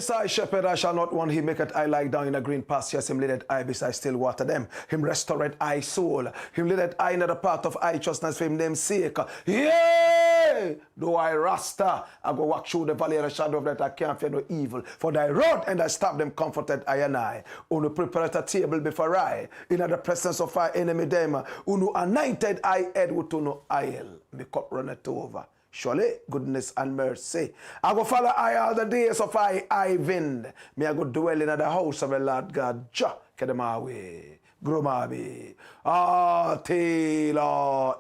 I shepherd, I shall not want. He maketh I lie down in a green pastures. Him leadeth I beside still water them. Him restoreth I soul. Him leadeth I in the path of righteousness for him name's sake. Yea! Though I RASTA, I go walk through the valley of the shadow of death, I can't fear no evil. For thy rod and thy staff them comforted I and I. Unu prepared a table before I, in the presence of our enemy them. Unu anointed I head with no oil. My cup runneth over. Surely, goodness and mercy. I go follow I all the days of I wind. May I go dwell in the house of the Lord God. Ja, kedemawe. Gromabi. Ah, Taylor.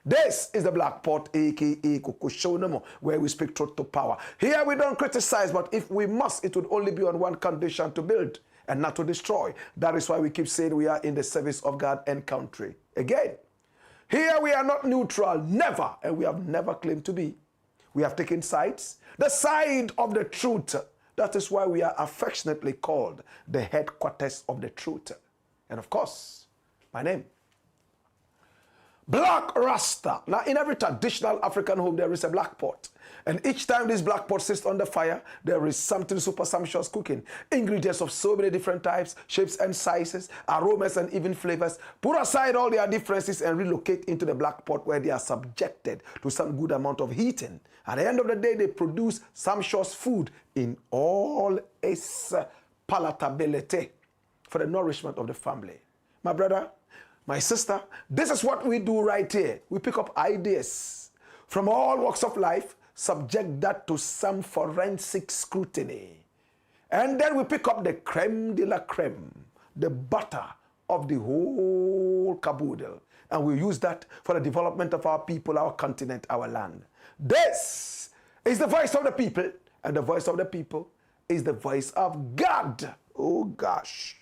This is the Black Pot, a.k.a. Kukushonomo, where we speak truth to power. Here we don't criticize, but if we must, it would only be on one condition: to build and not to destroy. That is why we keep saying we are in the service of God and country. Again, here we are not neutral, never, and we have never claimed to be. We have taken sides, the side of the truth. That is why we are affectionately called the headquarters of the truth. And of course, my name, Black Rasta. Now, in every traditional African home, there is a black pot. And each time this black pot sits on the fire, there is something super sumptuous cooking. Ingredients of so many different types, shapes and sizes, aromas and even flavors. Put aside all their differences and relocate into the black pot where they are subjected to some good amount of heating. At the end of the day, they produce sumptuous food in all its palatability for the nourishment of the family. My brother, my sister, this is what we do right here. We pick up ideas from all walks of life, subject that to some forensic scrutiny. And then we pick up the creme de la creme, the butter of the whole caboodle. And we use that for the development of our people, our continent, our land. This is the voice of the people, and the voice of the people is the voice of God. Oh gosh.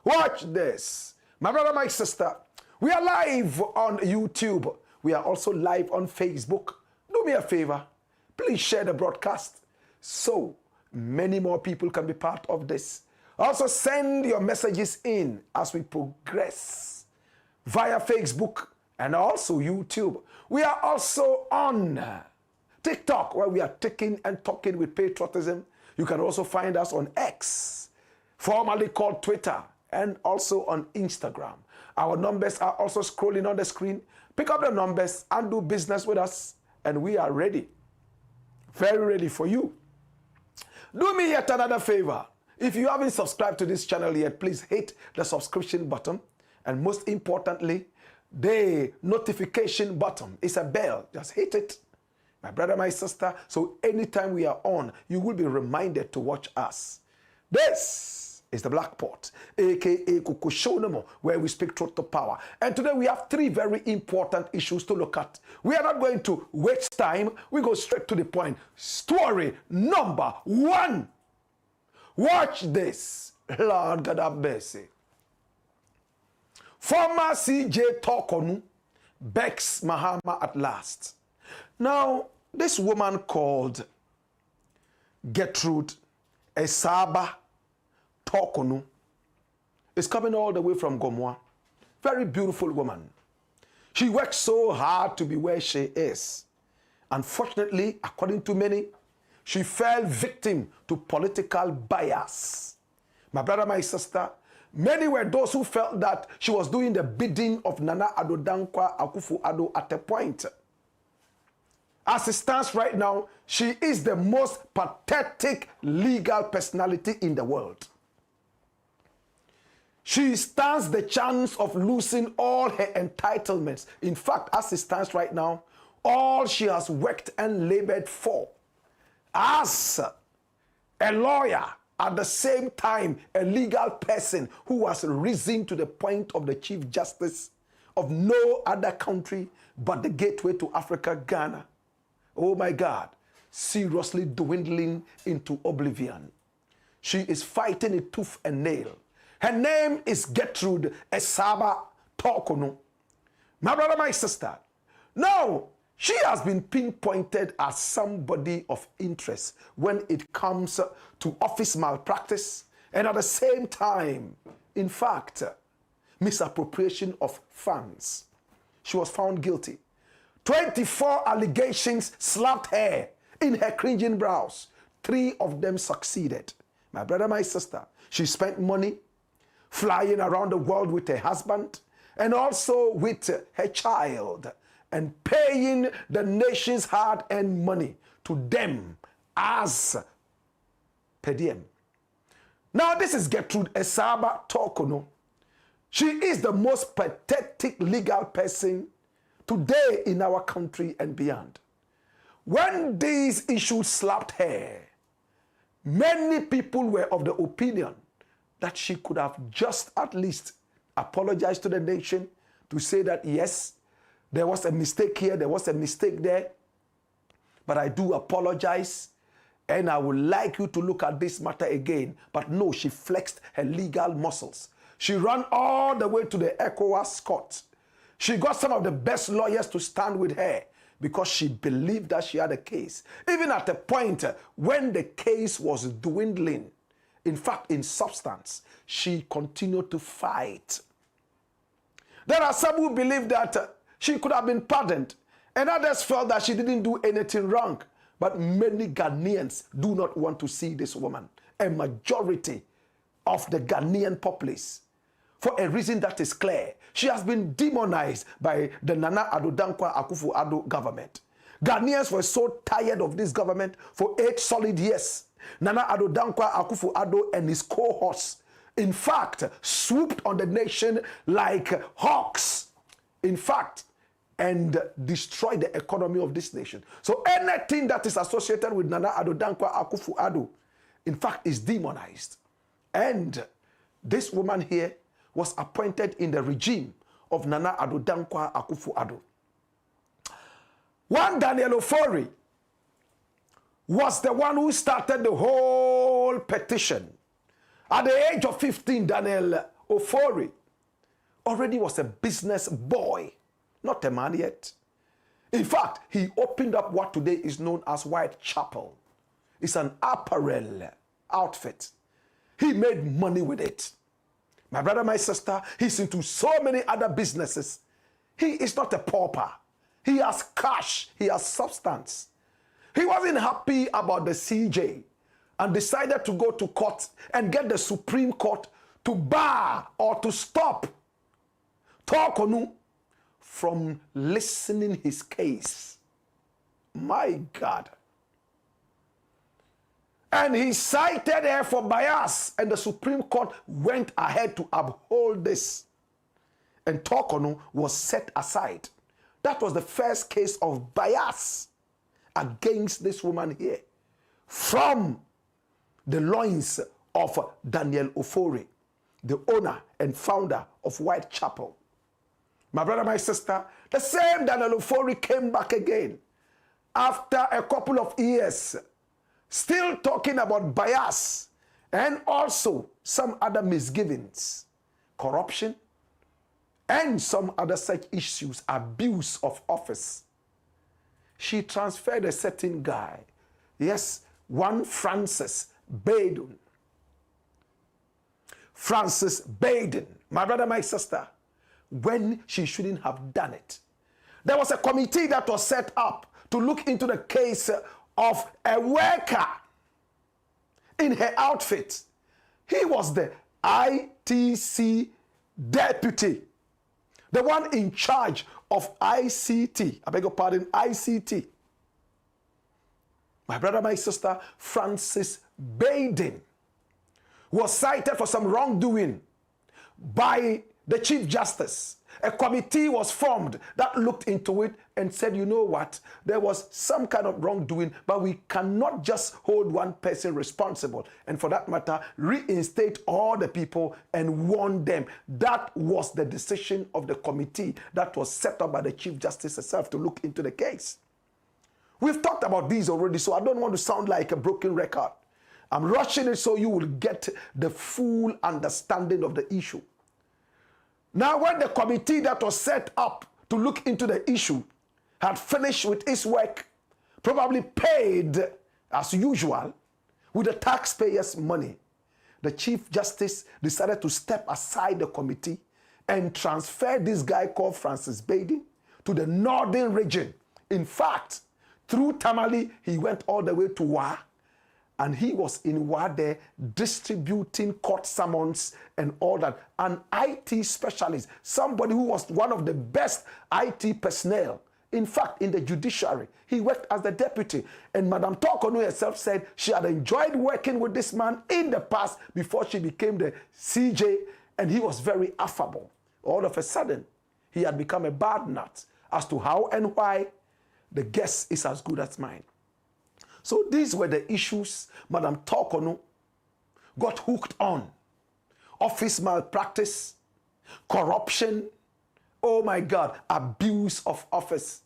Watch this. My brother, my sister, we are live on YouTube. We are also live on Facebook. Do me a favor, please share the broadcast so many more people can be part of this. Also send your messages in as we progress via Facebook and also YouTube. We are also on TikTok, where we are taking and talking with patriotism. You can also find us on X, formerly called Twitter, and also on Instagram. Our numbers are also scrolling on the screen. Pick up the numbers and do business with us, and we are ready, very ready for you. Do me yet another favor. If you haven't subscribed to this channel yet, please hit the subscription button, and most importantly, the notification button. It's a bell. Just hit it, my brother, my sister, so anytime we are on, you will be reminded to watch us. This is the Black Pot, a.k.a. Kukushonomo, where we speak truth to power. And today we have three very important issues to look at. We are not going to waste time. We go straight to the point. Story number one. Watch this. Lord God have mercy. Former CJ Torkornoo begs Mahama at last. Now, this woman called Gertrude Esaba Torkornoo is coming all the way from Gomoa. Very beautiful woman. She worked so hard to be where she is. Unfortunately, according to many, she fell victim to political bias. My brother, my sister, many were those who felt that she was doing the bidding of Nana Addo Dankwa Akufo-Addo at a point. As it stands right now, she is the most pathetic legal personality in the world. she stands the chance of losing all her entitlements. In fact, as it stands right now, all she has worked and labored for as a lawyer, at the same time a legal person who has risen to the point of the Chief Justice of no other country but the gateway to Africa, Ghana. Oh my God, seriously dwindling into oblivion. She is fighting it tooth and nail. Her name is Gertrude Esaba Torkornoo. My brother, my sister, no, she has been pinpointed as somebody of interest when it comes to office malpractice and at the same time, in fact, misappropriation of funds. She was found guilty. 24 allegations slapped her in her cringing brows. 3 of them succeeded. My brother, my sister, she spent money flying around the world with her husband and also with her child, and paying the nation's hard-earned money to them as per diem. Now, this is Gertrude Esaba Torkornoo. She is the most pathetic legal person today in our country and beyond. When these issues slapped her, many people were of the opinion that she could have just at least apologized to the nation to say that, yes, there was a mistake here, there was a mistake there, but I do apologize, and I would like you to look at this matter again. But no, she flexed her legal muscles. She ran all the way to the ECOWAS court. She got some of the best lawyers to stand with her because she believed that she had a case. Even at a point when the case was dwindling, in fact, in substance, she continued to fight. There are some who believe that she could have been pardoned, and others felt that she didn't do anything wrong. But many Ghanaians do not want to see this woman. A majority of the Ghanaian populace, for a reason that is clear. She has been demonized by the Nana Addo Dankwa Akufo-Addo government. Ghanaians were so tired of this government for 8 solid years. Nana Addo Dankwa Akufo-Addo and his cohorts, in fact, swooped on the nation like hawks. In fact, and destroy the economy of this nation. So anything that is associated with Nana Addo Dankwa Akufo-Addo, in fact, is demonized. And this woman here was appointed in the regime of Nana Addo Dankwa Akufo-Addo. One Daniel Ofori was the one who started the whole petition. At the age of 15, Daniel Ofori already was a business boy. Not a man yet. In fact, he opened up what today is known as Whitechapel. It's an apparel outfit. He made money with it. My brother, my sister, he's into so many other businesses. He is not a pauper. He has cash. He has substance. He wasn't happy about the CJ and decided to go to court and get the Supreme Court to bar or to stop Torkornoo from listening his case. My God. And he cited her for bias, and the Supreme Court went ahead to uphold this. And Torkornoo was set aside. That was the first case of bias against this woman here from the loins of Daniel Ofori, the owner and founder of Whitechapel. My brother, my sister, the same Daniel Ofori came back again after a couple of years, still talking about bias and also some other misgivings, corruption, and some other such issues, abuse of office. She transferred a certain guy, yes, one Francis Baden. Francis Baden, my brother, my sister, when she shouldn't have done it. There was a committee that was set up to look into the case of a worker in her outfit. He was the ITC deputy, the one in charge of ICT. I beg your pardon, ICT. My brother, my sister, Francis Baden was cited for some wrongdoing by the Chief Justice. A committee was formed that looked into it and said, you know what, there was some kind of wrongdoing, but we cannot just hold one person responsible. And for that matter, reinstate all the people and warn them. That was the decision of the committee that was set up by the Chief Justice herself to look into the case. We've talked about these already, so I don't want to sound like a broken record. I'm rushing it so you will get the full understanding of the issue. Now, when the committee that was set up to look into the issue had finished with its work, probably paid as usual with the taxpayers' money, the Chief Justice decided to step aside the committee and transfer this guy called Francis Baden to the northern region. In fact, through Tamale, he went all the way to Wa, and he was in Wa there distributing court summons and all that. An IT specialist, somebody who was one of the best IT personnel. In fact, in the judiciary, he worked as the deputy. And Madam Torkornoo herself said she had enjoyed working with this man in the past before she became the CJ, and he was very affable. All of a sudden, he had become a bad nut as to how and why the guess is as good as mine. So these were the issues Madam Torkornoo got hooked on. Office malpractice, corruption, oh my God, abuse of office.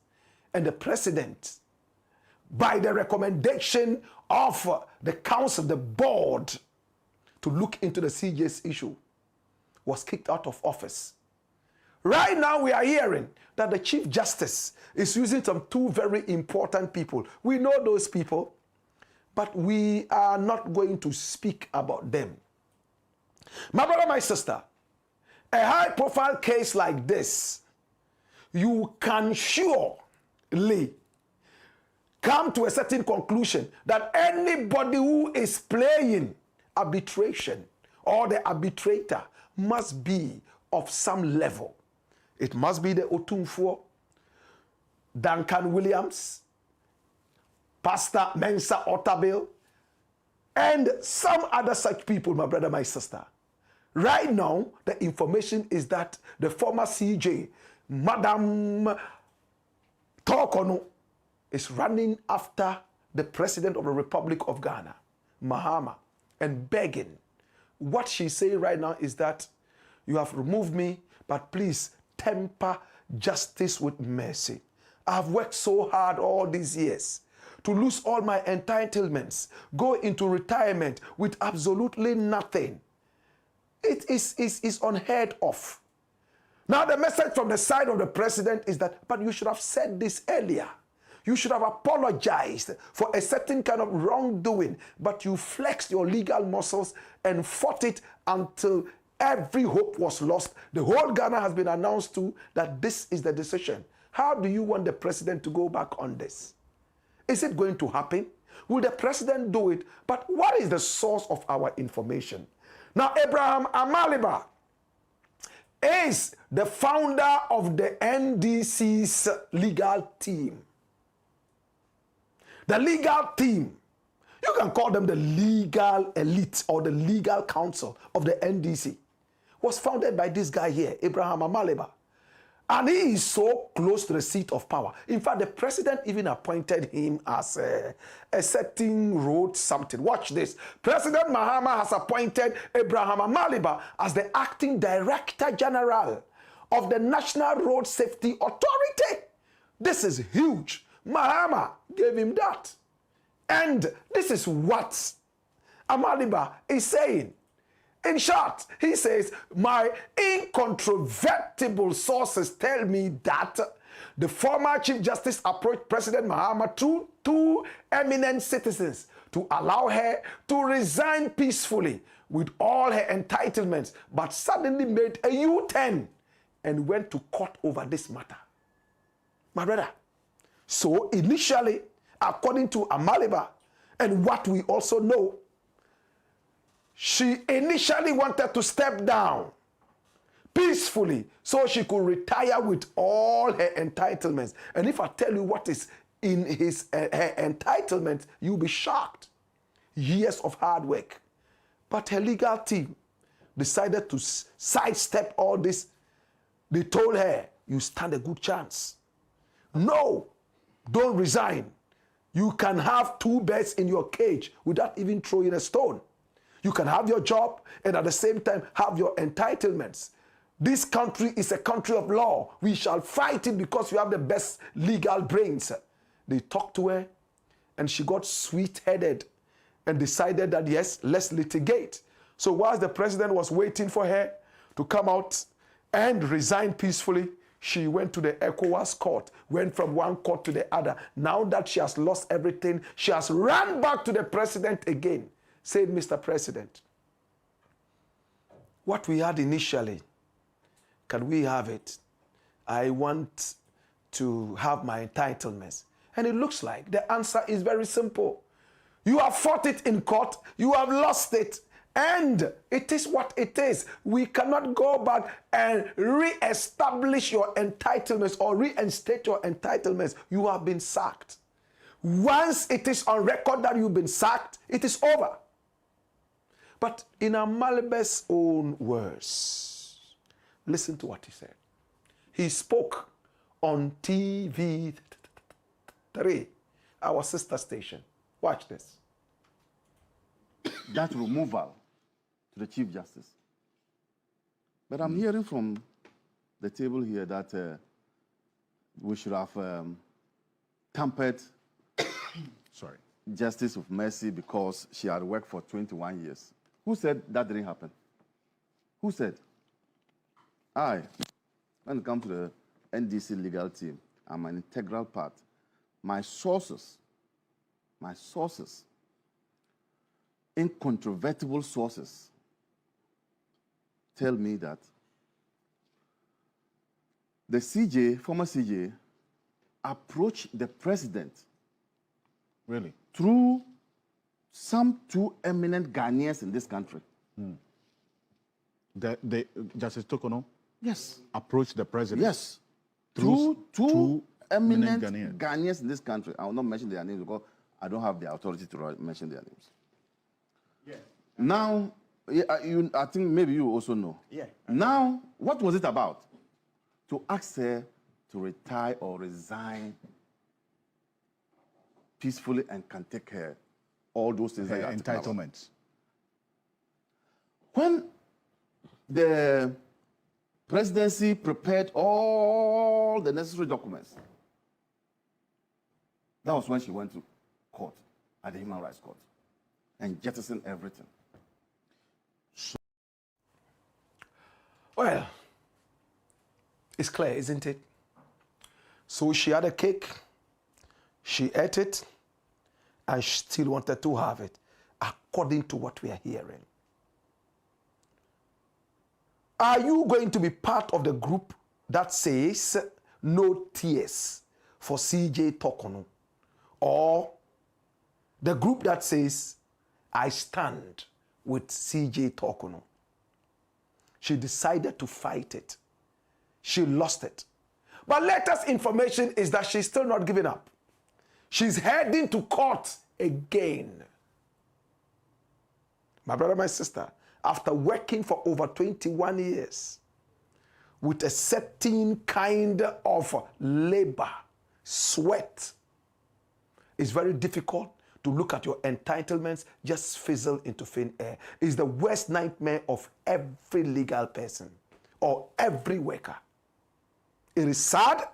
And the president, by the recommendation of the council, the board, to look into the CJ's issue, was kicked out of office. Right now we are hearing that the Chief Justice is using some two very important people. We know those people, but we are not going to speak about them. My brother, my sister, a high-profile case like this, you can surely come to a certain conclusion that anybody who is playing arbitration or the arbitrator must be of some level. It must be the Otumfuo, Duncan Williams, Pastor Mensa Otabil, and some other such people, my brother, my sister. Right now, the information is that the former CJ, Madam Torkornoo, is running after the President of the Republic of Ghana, Mahama, and begging. What she's saying right now is that you have removed me, but please temper justice with mercy. I've worked so hard all these years to lose all my entitlements, go into retirement with absolutely nothing. It is unheard of. Now the message from the side of the president is that, but you should have said this earlier. You should have apologized for a certain kind of wrongdoing, but you flexed your legal muscles and fought it until every hope was lost. The whole Ghana has been announced to that this is the decision. How do you want the president to go back on this? Is it going to happen? Will the president do it? But what is the source of our information? Now, Abraham Amaliba is the founder of the NDC's legal team. The legal team, you can call them the legal elite or the legal council of the NDC, was founded by this guy here, Abraham Amaliba. And he is so close to the seat of power. In fact, the president even appointed him as a certain road something. Watch this. President Mahama has appointed Abraham Amaliba as the acting director general of the National Road Safety Authority. This is huge. Mahama gave him that. And this is what Amaliba is saying. In short, he says, my incontrovertible sources tell me that the former Chief Justice approached President Mahama through two eminent citizens to allow her to resign peacefully with all her entitlements, but suddenly made a U-turn and went to court over this matter. My brother, so initially, according to Amaliba, and what we also know, she initially wanted to step down peacefully so she could retire with all her entitlements. And if I tell you what is in her entitlement, you'll be shocked. Years of hard work. But her legal team decided to sidestep all this, they told her, you stand a good chance. No, don't resign. You can have 2 birds in your cage without even throwing a stone. You can have your job and at the same time have your entitlements. This country is a country of law. We shall fight it because we have the best legal brains. They talked to her and she got sweet-headed and decided that, yes, let's litigate. So whilst the president was waiting for her to come out and resign peacefully, she went to the ECOWAS court, went from one court to the other. Now that she has lost everything, she has run back to the president again, said, Mr. President, what we had initially, can we have it? I want to have my entitlements. And it looks like the answer is very simple. You have fought it in court, you have lost it, and it is what it is. We cannot go back and re-establish your entitlements or reinstate your entitlements. You have been sacked. Once it is on record that you've been sacked, it is over. But in Amalebe's own words, listen to what he said. He spoke on TV3, our sister station. Watch this. That removal to the Chief Justice. But I'm hearing from the table here that we should have tampered Justice of Mercy because she had worked for 21 years. Who said that didn't happen? Who said? When it comes to the NDC legal team, I'm an integral part. My sources, incontrovertible sources, tell me that the CJ, former CJ, approached the president. Really? Through some 2 eminent Ghanaians in this country. The Justice Torkornoo? Yes. Approached the president? Yes. Through two eminent Ghanaians in this country. I will not mention their names because I don't have the authority to mention their names. Yeah. Now, I think maybe you also know. Yeah. Now, what was it about? To ask her to retire or resign peacefully and can take care all those things that entitlements. When the presidency prepared all the necessary documents, that was when she went to court, at the Human Rights Court, and jettisoned everything. Well, it's clear, isn't it? So she had a cake, she ate it, and she still wanted to have it, according to what we are hearing. Are you going to be part of the group that says no tears for CJ Torkornoo? Or the group that says, I stand with CJ Torkornoo? She decided to fight it. She lost it. But latest information is that she's still not giving up. She's heading to court again. My brother, my sister, after working for over 21 years with a certain kind of labor, sweat, it's very difficult to look at your entitlements just fizzle into thin air. It's the worst nightmare of every legal person or every worker. It is sad,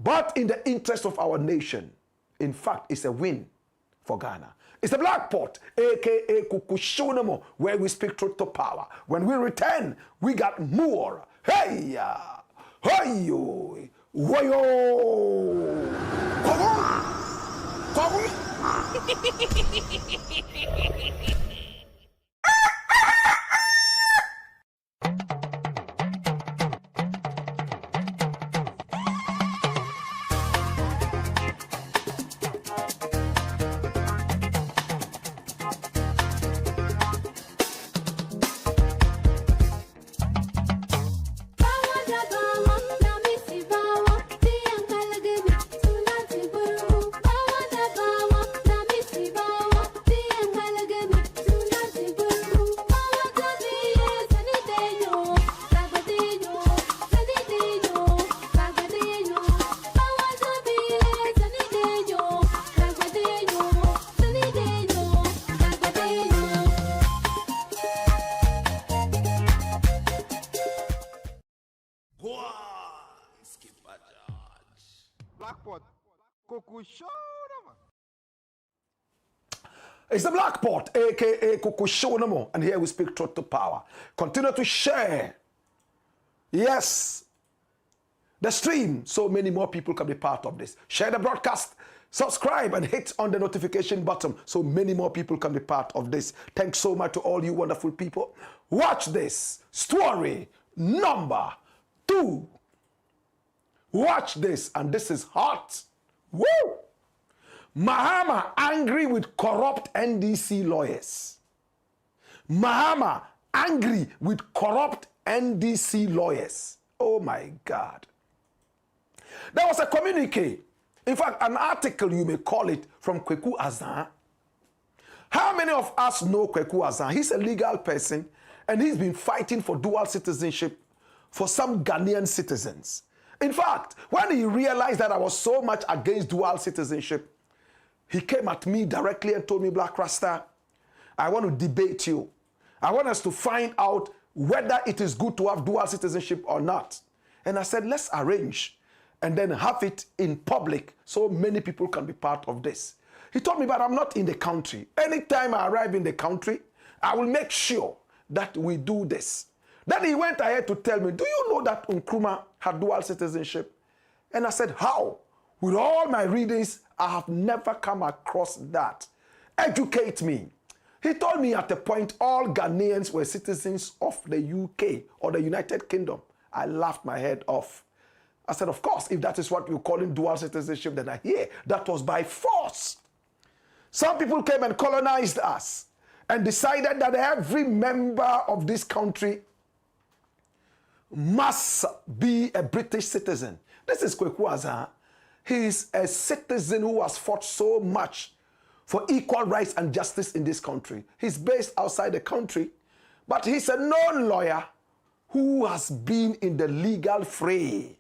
but in the interest of our nation, in fact, it's a win for Ghana. It's the Blakk Pot, a.k.a. Kukushunamo, where we speak truth to power. When we return, we got more. Hey, hey, yo, wayo, Blackpot. Coco show. It's the Blackpot, aka Coco Show, and here we speak truth to power. Continue to share. Yes. The stream, so many more people can be part of this. Share the broadcast, subscribe, and hit on the notification button so many more people can be part of this. Thanks so much to all you wonderful people. Watch this. Story number 2. Watch this, and this is hot. Woo! Mahama angry with corrupt NDC lawyers. Mahama angry with corrupt NDC lawyers. Oh my God. There was a communique, in fact, an article you may call it, from Kweku Azan. How many of us know Kweku Azan? He's a legal person and he's been fighting for dual citizenship for some Ghanaian citizens. In fact, when he realized that I was so much against dual citizenship, he came at me directly and told me, Black RASTA, I want to debate you. I want us to find out whether it is good to have dual citizenship or not. And I said, let's arrange and then have it in public so many people can be part of this. He told me, but I'm not in the country. Anytime I arrive in the country, I will make sure that we do this. Then he went ahead to tell me, do you know that Nkrumah had dual citizenship? And I said, how? With all my readings, I have never come across that. Educate me. He told me at a point all Ghanaians were citizens of the UK or the United Kingdom. I laughed my head off. I said, of course, if that is what you call in dual citizenship, then I hear that was by force. Some people came and colonized us and decided that every member of this country must be a British citizen. This is Kweku Azan. He is a citizen who has fought so much for equal rights and justice in this country. He's based outside the country, but he's a known lawyer who has been in the legal fray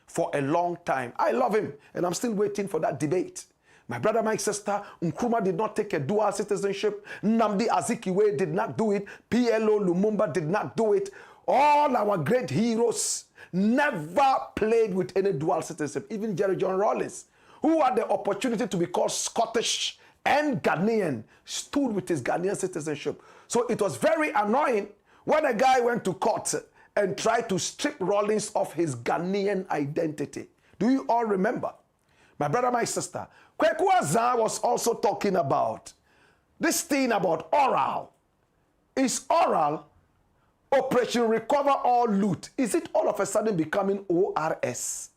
for a long time. I love him, and I'm still waiting for that debate. My brother, my sister, Nkrumah did not take a dual citizenship. Nnamdi Azikiwe did not do it. PLO Lumumba did not do it. All our great heroes never played with any dual citizenship. Even Jerry John Rawlings, who had the opportunity to be called Scottish and Ghanaian, stood with his Ghanaian citizenship. So it was very annoying when a guy went to court and tried to strip Rawlings of his Ghanaian identity. Do you all remember? My brother, my sister, Kweku Azan was also talking about this thing about oral. Is oral Operation Recover or Loot? Is it all of a sudden becoming ORS?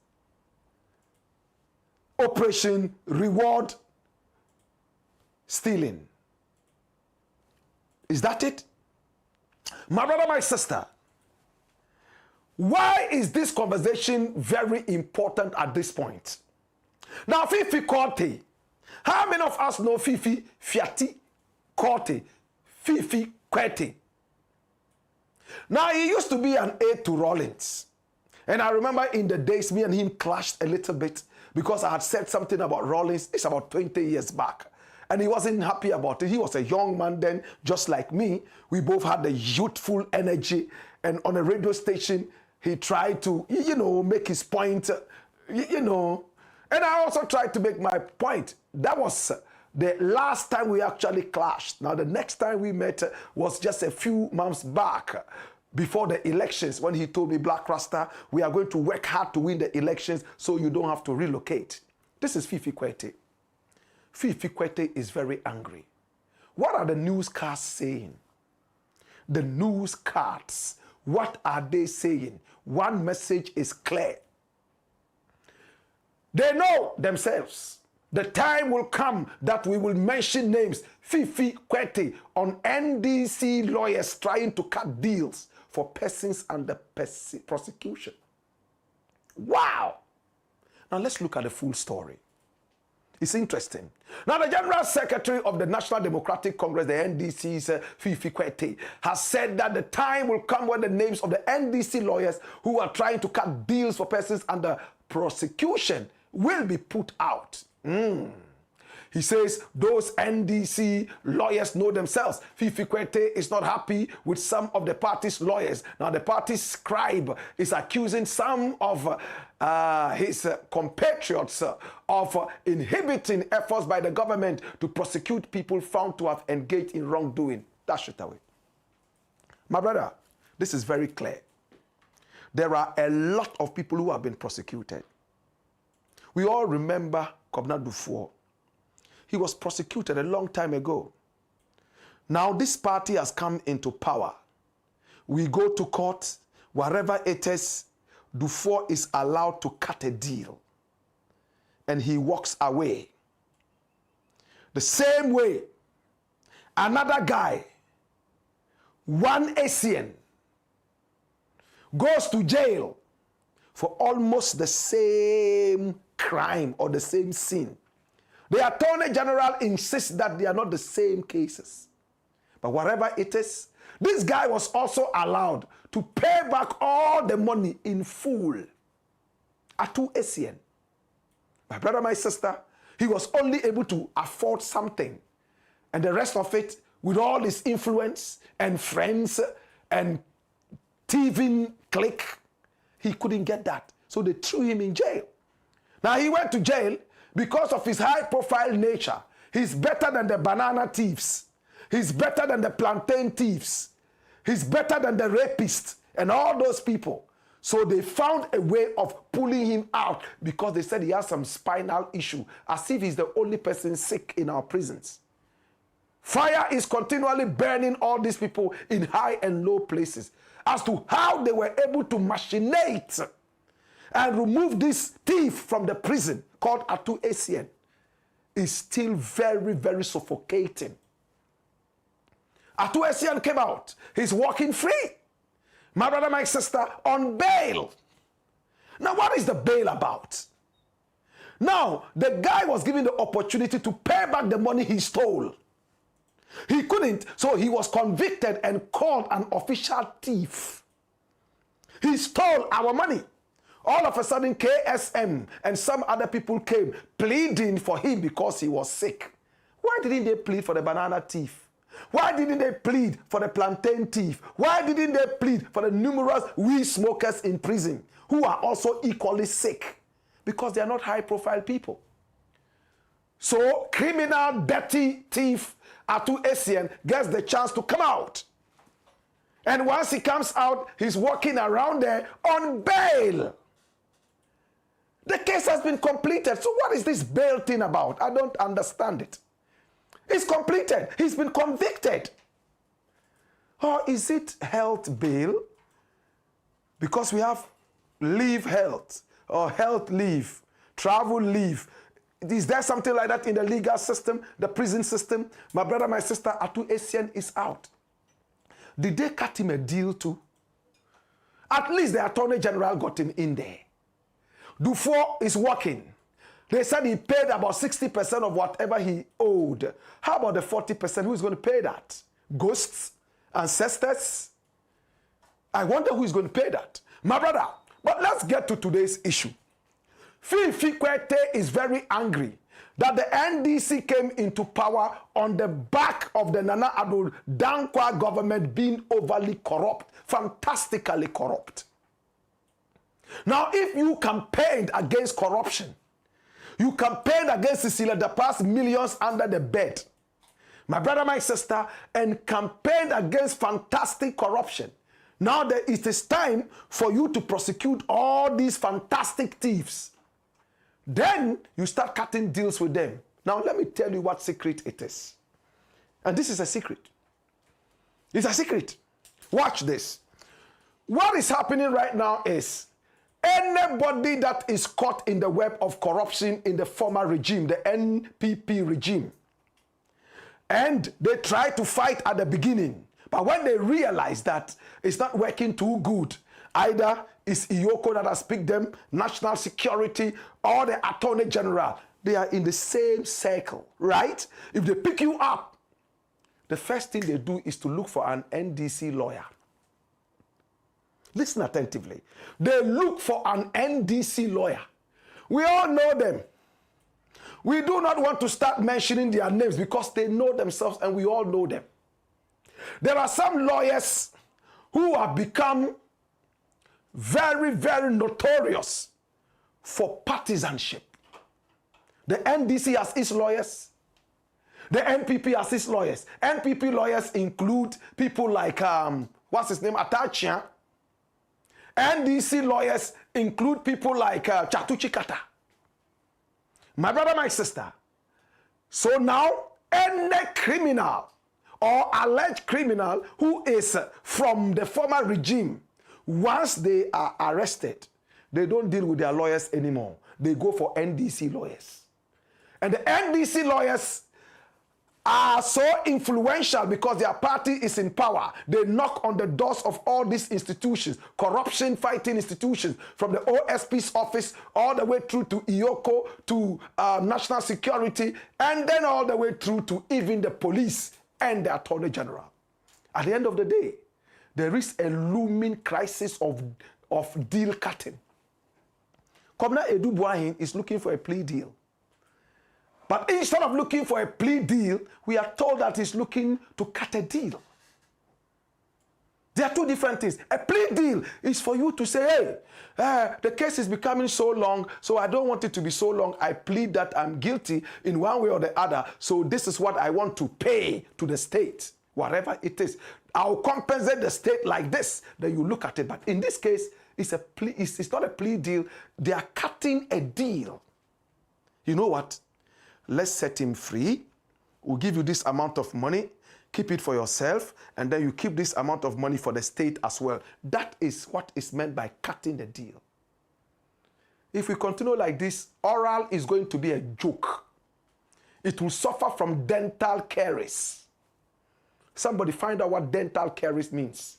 Operation Reward Stealing. Is that it? My brother, my sister, why is this conversation very important at this point? Now, Fifi Korte. How many of us know Fifi Fiati Korte? Fifi Kwete. Now, he used to be an aide to Rawlings. And I remember in the days, me and him clashed a little bit because I had said something about Rawlings. It's about 20 years back. And he wasn't happy about it. He was a young man then, just like me. We both had the youthful energy. And on a radio station, he tried to, make his point, And I also tried to make my point. That was the last time we actually clashed. Now, the next time we met was just a few months back before the elections when he told me, Black RASTA, we are going to work hard to win the elections so you don't have to relocate. This is Fifi Kwete. Fifi Kwete is very angry. What are the newscasts saying? The newscasts, what are they saying? One message is clear. They know themselves. The time will come that we will mention names. Fifi Kwete on NDC lawyers trying to cut deals for persons under prosecution. Wow. Now let's look at the full story. It's interesting. Now, the General Secretary of the National Democratic Congress, the NDC's Fifi Kwete, has said that the time will come when the names of the NDC lawyers who are trying to cut deals for persons under prosecution will be put out. He says those NDC lawyers know themselves. Fifi Kwete is not happy with some of the party's lawyers. Now the party's scribe is accusing some of his compatriots of inhibiting efforts by the government to prosecute people found to have engaged in wrongdoing. Dash it away. My brother, this is very clear. There are a lot of people who have been prosecuted. We all remember Kobna Dufour. He was prosecuted a long time ago. Now this party has come into power. We go to court, wherever it is, Dufour is allowed to cut a deal. And he walks away. The same way, another guy, one Asian, goes to jail for almost the same crime or the same sin. The Attorney General insists that they are not the same cases. But whatever it is, this guy was also allowed to pay back all the money in full. Atu Essien. My brother, my sister, he was only able to afford something. And the rest of it, with all his influence and friends and thieving clique, he couldn't get that. So they threw him in jail. Now he went to jail because of his high-profile nature. He's better than the banana thieves. He's better than the plantain thieves. He's better than the rapists and all those people. So they found a way of pulling him out because they said he has some spinal issue, as if he's the only person sick in our prisons. Fire is continually burning all these people in high and low places. As to how they were able to machinate and remove this thief from the prison called Atu Essien is still very, very suffocating. Atu Essien came out. He's walking free. My brother, my sister, on bail. Now, what is the bail about? Now, the guy was given the opportunity to pay back the money he stole. He couldn't, so he was convicted and called an official thief. He stole our money. All of a sudden, KSM and some other people came pleading for him because he was sick. Why didn't they plead for the banana thief? Why didn't they plead for the plantain thief? Why didn't they plead for the numerous weed smokers in prison who are also equally sick? Because they are not high-profile people. So, criminal, dirty thief Atu Essien gets the chance to come out. And once he comes out, he's walking around there on bail. The case has been completed. So what is this bail thing about? I don't understand it. It's completed. He's been convicted. Or is it health bail? Because we have leave health or health leave, travel leave. Is there something like that in the legal system, the prison system? My brother, my sister, Atu Essien is out. Did they cut him a deal too? At least the Attorney General got him in there. Dufour is working. They said he paid about 60% of whatever he owed. How about the 40%? Who is going to pay that? Ghosts? Ancestors? I wonder who is going to pay that. My brother, but let's get to today's issue. Fifi Kwete is very angry that the NDC came into power on the back of the Nana Addo Dankwa government being overly corrupt, fantastically corrupt. Now, if you campaigned against corruption, you campaigned against Cecilia Dapa's millions under the bed, my brother, my sister, and campaigned against fantastic corruption. Now it is time for you to prosecute all these fantastic thieves. Then you start cutting deals with them. Now let me tell you what secret it is. And this is a secret. It's a secret. Watch this. What is happening right now is anybody that is caught in the web of corruption in the former regime, the NPP regime, and they try to fight at the beginning, but when they realize that it's not working too good, either it's Iyoko that has picked them, national security, or the Attorney General, they are in the same circle, right? If they pick you up, the first thing they do is to look for an NDC lawyer. Listen attentively. They look for an NDC lawyer. We all know them. We do not want to start mentioning their names because they know themselves and we all know them. There are some lawyers who have become very, very notorious for partisanship. The NDC has its lawyers. The NPP has its lawyers. NPP lawyers include people like, what's his name, Atachia. NDC lawyers include people like Chatuchi Kata. My brother, my sister. So now, any criminal or alleged criminal who is from the former regime, once they are arrested, they don't deal with their lawyers anymore. They go for NDC lawyers. And the NDC lawyers are so influential because their party is in power. They knock on the doors of all these institutions, corruption-fighting institutions, from the OSP's office all the way through to IOCO, to National Security, and then all the way through to even the police and the Attorney General. At the end of the day, there is a looming crisis of deal cutting. Comrade Edu Buahin is looking for a plea deal. But instead of looking for a plea deal, we are told that he's looking to cut a deal. There are two different things. A plea deal is for you to say, hey, the case is becoming so long, so I don't want it to be so long. I plead that I'm guilty in one way or the other, so this is what I want to pay to the state, whatever it is. I'll compensate the state like this. Then you look at it. But in this case, it's a plea. It's not a plea deal. They are cutting a deal. You know what? Let's set him free. We'll give you this amount of money. Keep it for yourself. And then you keep this amount of money for the state as well. That is what is meant by cutting the deal. If we continue like this, oral is going to be a joke. It will suffer from dental caries. Somebody find out what dental caries means.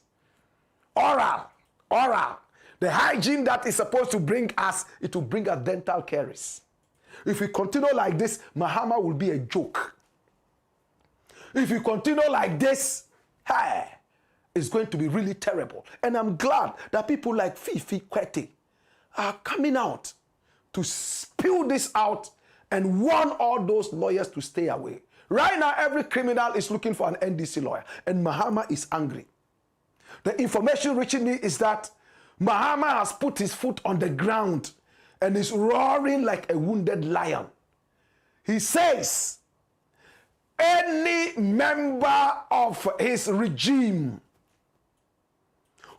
Oral. The hygiene that is supposed to bring us, it will bring us dental caries. If we continue like this, Mahama will be a joke. If we continue like this, hey, it's going to be really terrible. And I'm glad that people like Fifi Kwete are coming out to spill this out and warn all those lawyers to stay away. Right now, every criminal is looking for an NDC lawyer, and Mahama is angry. The information reaching me is that Mahama has put his foot on the ground and is roaring like a wounded lion. He says, any member of his regime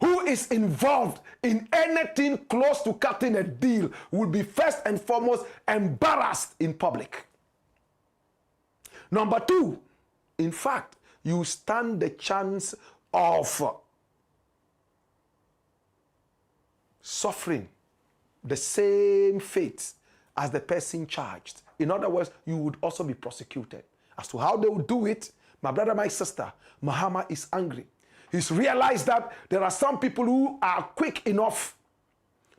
who is involved in anything close to cutting a deal will be first and foremost embarrassed in public. Number two, in fact, you stand the chance of suffering the same fate as the person charged. In other words, you would also be prosecuted. As to how they will do it, my brother, my sister, Mahama is angry. He's realized that there are some people who are quick enough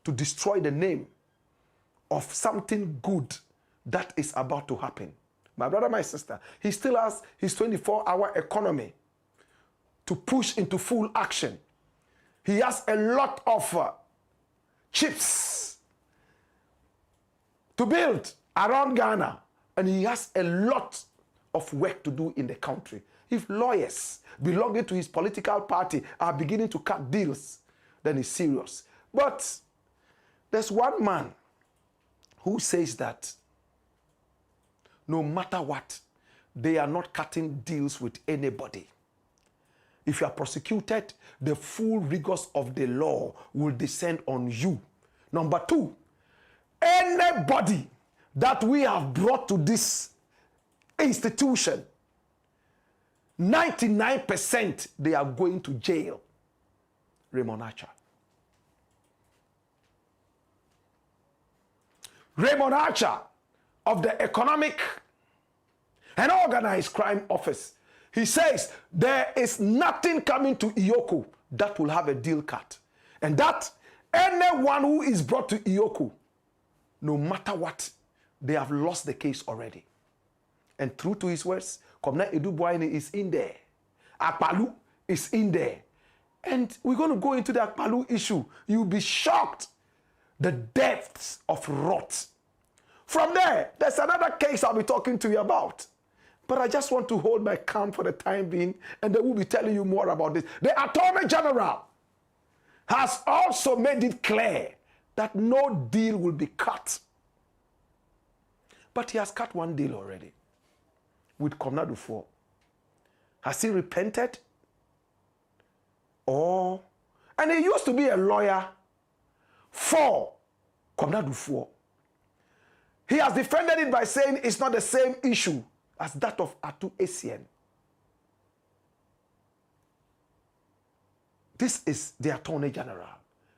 to destroy the name of something good that is about to happen. My brother, my sister, he still has his 24-hour economy to push into full action. He has a lot of chips to build around Ghana, and he has a lot of work to do in the country. If lawyers belonging to his political party are beginning to cut deals, then it's serious. But there's one man who says that no matter what, they are not cutting deals with anybody. If you are prosecuted, the full rigors of the law will descend on you. Number two, anybody that we have brought to this institution, 99% they are going to jail. Raymond Archer. Raymond Archer of the Economic and Organized Crime Office. He says there is nothing coming to IOCO that will have a deal cut. And that anyone who is brought to IOCO, no matter what, they have lost the case already. And true to his words, Comrade Edu Buahin is in there. Akpalu is in there. And we're going to go into the Akpalu issue. You'll be shocked. The depths of rot. From there, there's another case I'll be talking to you about. But I just want to hold my calm for the time being, and then we'll be telling you more about this. The Attorney General has also made it clear that no deal will be cut. But he has cut one deal already with Torkornoo 4. Has he repented? And he used to be a lawyer for Torkornoo 4. He has defended it by saying it's not the same issue as that of Atu Essien. This is the Attorney General.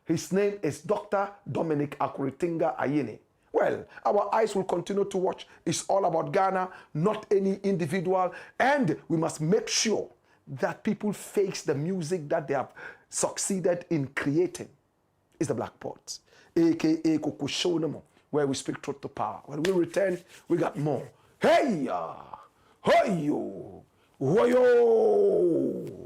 His name is Dr. Dominic Akuritinga Ayini. Well, our eyes will continue to watch. It's all about Ghana, not any individual. And we must make sure that people face the music that they have succeeded in creating. It's the Blakk Pot, a.k.a. Kokushonomo, where we speak truth to power. When we return, we got more. Hey ya! Hoyo! Hoyo!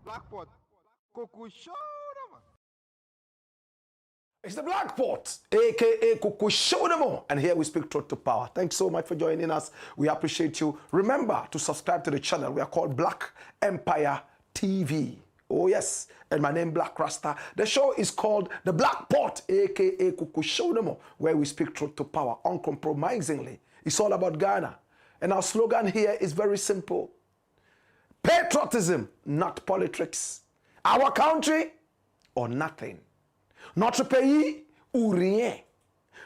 Blakk Pot. Kokushono. It's the Blakk Pot, a.k.a. Kokushono. And here we speak truth to power. Thanks so much for joining us. We appreciate you. Remember to subscribe to the channel. We are called Blakk Empire TV. Oh, yes. And my name, Blakk RASTA. The show is called The Blakk Pot, a.k.a. Kokushono, where we speak truth to power uncompromisingly. It's all about Ghana. And our slogan here is very simple. Patriotism, not politics. Our country or nothing. Notre pays ou rien.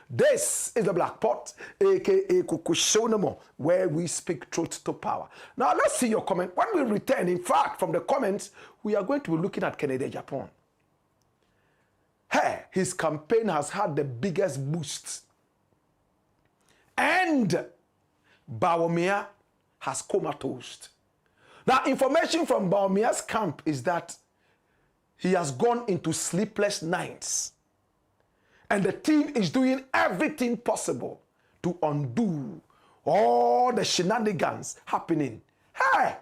This is the Blakk Pot, a.k.a. Kokushono, where we speak truth to power. Now, let's see your comment. When we return, in fact, from the comments, we are going to be looking at Kennedy Agyapong. Hey, his campaign has had the biggest boost. And Bawumia has comatose. Now, information from Bawumia's camp is that he has gone into sleepless nights. And the team is doing everything possible to undo all the shenanigans happening. Hey!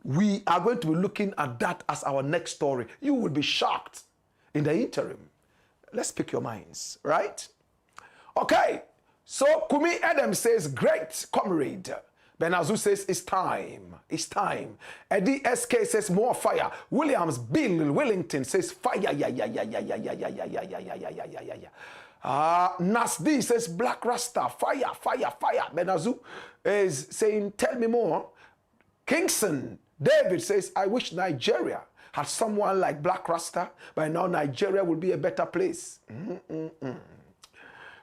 We are going to be looking at that as our next story. You will be shocked in the interim. Let's pick your minds, right? Okay. So Kumi Adam says, great comrade. Benazu says, it's time. It's time. Eddie SK says, more fire. Williams Bill Wellington says, fire. Nasdi says, Blakk RASTA. Fire, fire, fire. Benazu is saying, tell me more. Kingston David says, I wish Nigeria had someone like Blakk RASTA. By now, Nigeria will be a better place.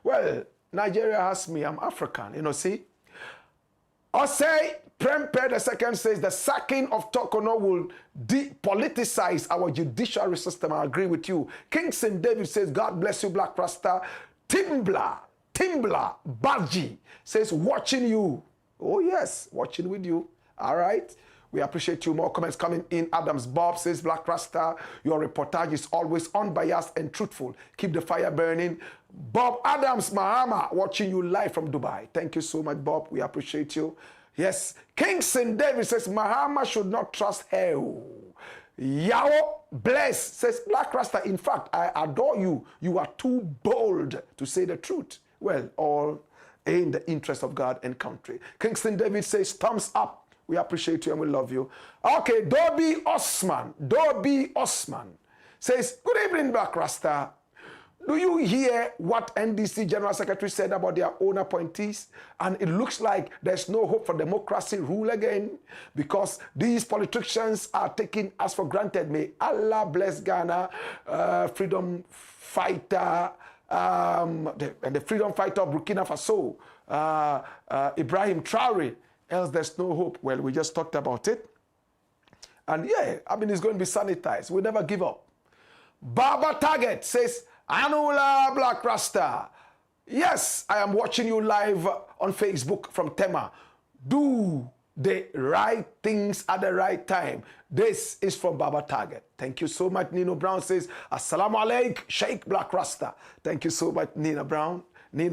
Well, Nigeria has me. I'm African, you know, see? Osei Prempe II says the sacking of Torkornoo will depoliticize our judiciary system. I agree with you. Kingston David says, God bless you, Blakk RASTA. Timbla Baji says, watching you. Oh, yes, watching with you. All right. We appreciate you. More comments coming in. Adams Bob says, Blakk RASTA, your reportage is always unbiased and truthful. Keep the fire burning. Bob Adams Mahama, watching you live from Dubai. Thank you so much, Bob. We appreciate you. Yes. Kingston David says, Mahama should not trust hell. Yao Bless says, Blakk RASTA, in fact, I adore you. You are too bold to say the truth. Well, all in the interest of God and country. Kingston David says, thumbs up. We appreciate you and we love you. Okay, Dobby Osman says, good evening, Black Rasta. Do you hear what NDC General Secretary said about their own appointees? And it looks like there's no hope for democracy rule again because these politicians are taking us for granted. May Allah bless Ghana, freedom fighter, and the freedom fighter of Burkina Faso, Ibrahim Traore. Else there's no hope. Well, we just talked about it. And yeah, I mean, it's going to be sanitized. We never give up. Baba Target says, Anula Black Rasta. Yes, I am watching you live on Facebook from Tema. Do the right things at the right time. This is from Baba Target. Thank you so much. Nino Brown says, Assalamu alaikum, Sheikh Black Rasta. Thank you so much, Nino Brown. We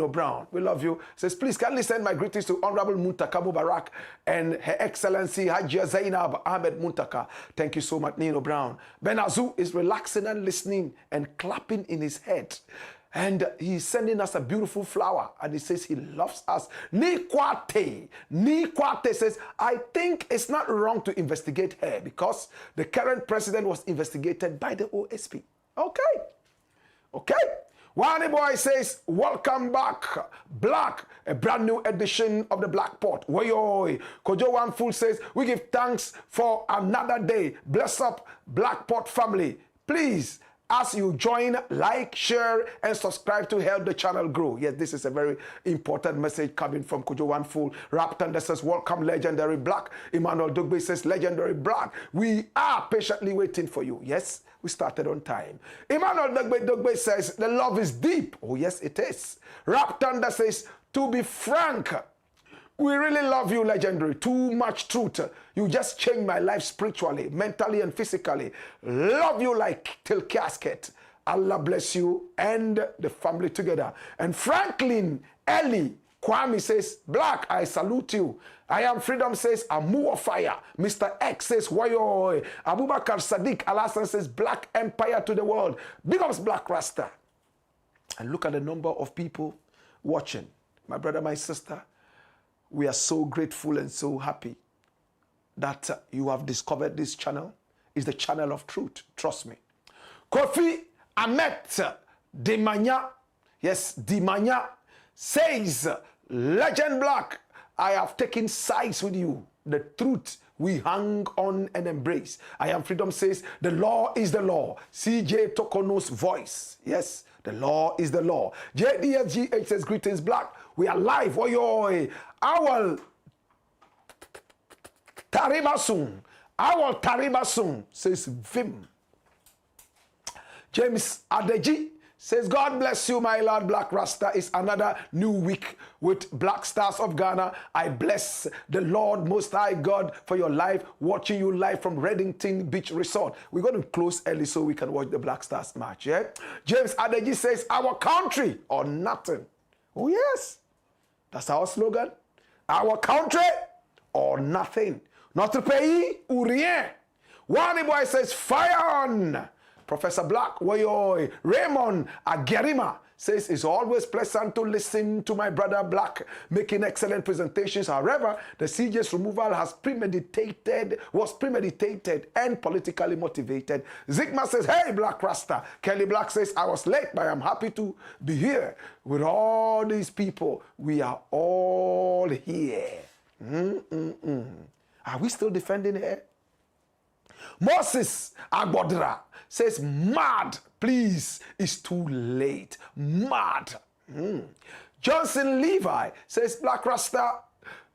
love you. Says, please kindly send my greetings to Honorable Muntaka Mubarak and Her Excellency Hajia Zainab Ahmed Muntaka. Thank you so much, Nino Brown. Ben Azu is relaxing and listening and clapping in his head. And he's sending us a beautiful flower. And he says he loves us. Nikwate says, I think it's not wrong to investigate her because the current president was investigated by the OSP. Okay. Wani Boy says, welcome back, Black, a brand new edition of the Black Pot. Woyoy. Kojo One Fool says, we give thanks for another day. Bless up, Black Pot family. Please, as you join, like, share, and subscribe to help the channel grow. Yes, this is a very important message coming from Kojo One Fool. Rap Thunder says, welcome, Legendary Black. Emmanuel Dugbe says, Legendary Black. We are patiently waiting for you. Yes, we started on time. Emmanuel Dugbe says, the love is deep. Oh, yes, it is. Rap Thunder says, to be frank, we really love you, Legendary. Too much truth. You just changed my life spiritually, mentally, and physically. Love you like till casket. Allah bless you and the family together. And Franklin Ellie Kwame says, Black, I salute you. I am Freedom says, Amu of Fire. Mr. X says, Wayo. Abubakar Sadiq Alasan says, Black Empire to the world. Big ups, Black Rasta. And look at the number of people watching. My brother, my sister, we are so grateful and so happy that you have discovered this channel. It's the channel of truth. Trust me. Kofi Amet Dimanya, yes, Dimanya says, Legend Black, I have taken sides with you. The truth we hang on and embrace. I am Freedom says, the law is the law. CJ Torkornoo's voice. Yes, the law is the law. JDSGH says, greetings, Black. We are live. Oyoy. Our Taribasung says, Vim. James Adeji says, God bless you, my Lord. Black Rasta is another new week with Black Stars of Ghana. I bless the Lord Most High God for your life, watching you live from Reddington Beach Resort. We're going to close early so we can watch the Black Stars match, yeah? James Adeji says, our country or nothing. Oh, yes. That's our slogan. Our country or nothing. Notre pays ou rien. One boy says, fire on. Professor Black, Woyoy, Raymond Agerima says, it's always pleasant to listen to my brother Black making excellent presentations. However, the CJ's removal was premeditated and politically motivated. Zigma says, hey, Black Rasta. Kelly Black says, I was late, but I'm happy to be here with all these people. We are all here. Are we still defending her? Moses Agbodra says, mad, please, it's too late. Mad. Johnson Levi says, Black Rasta,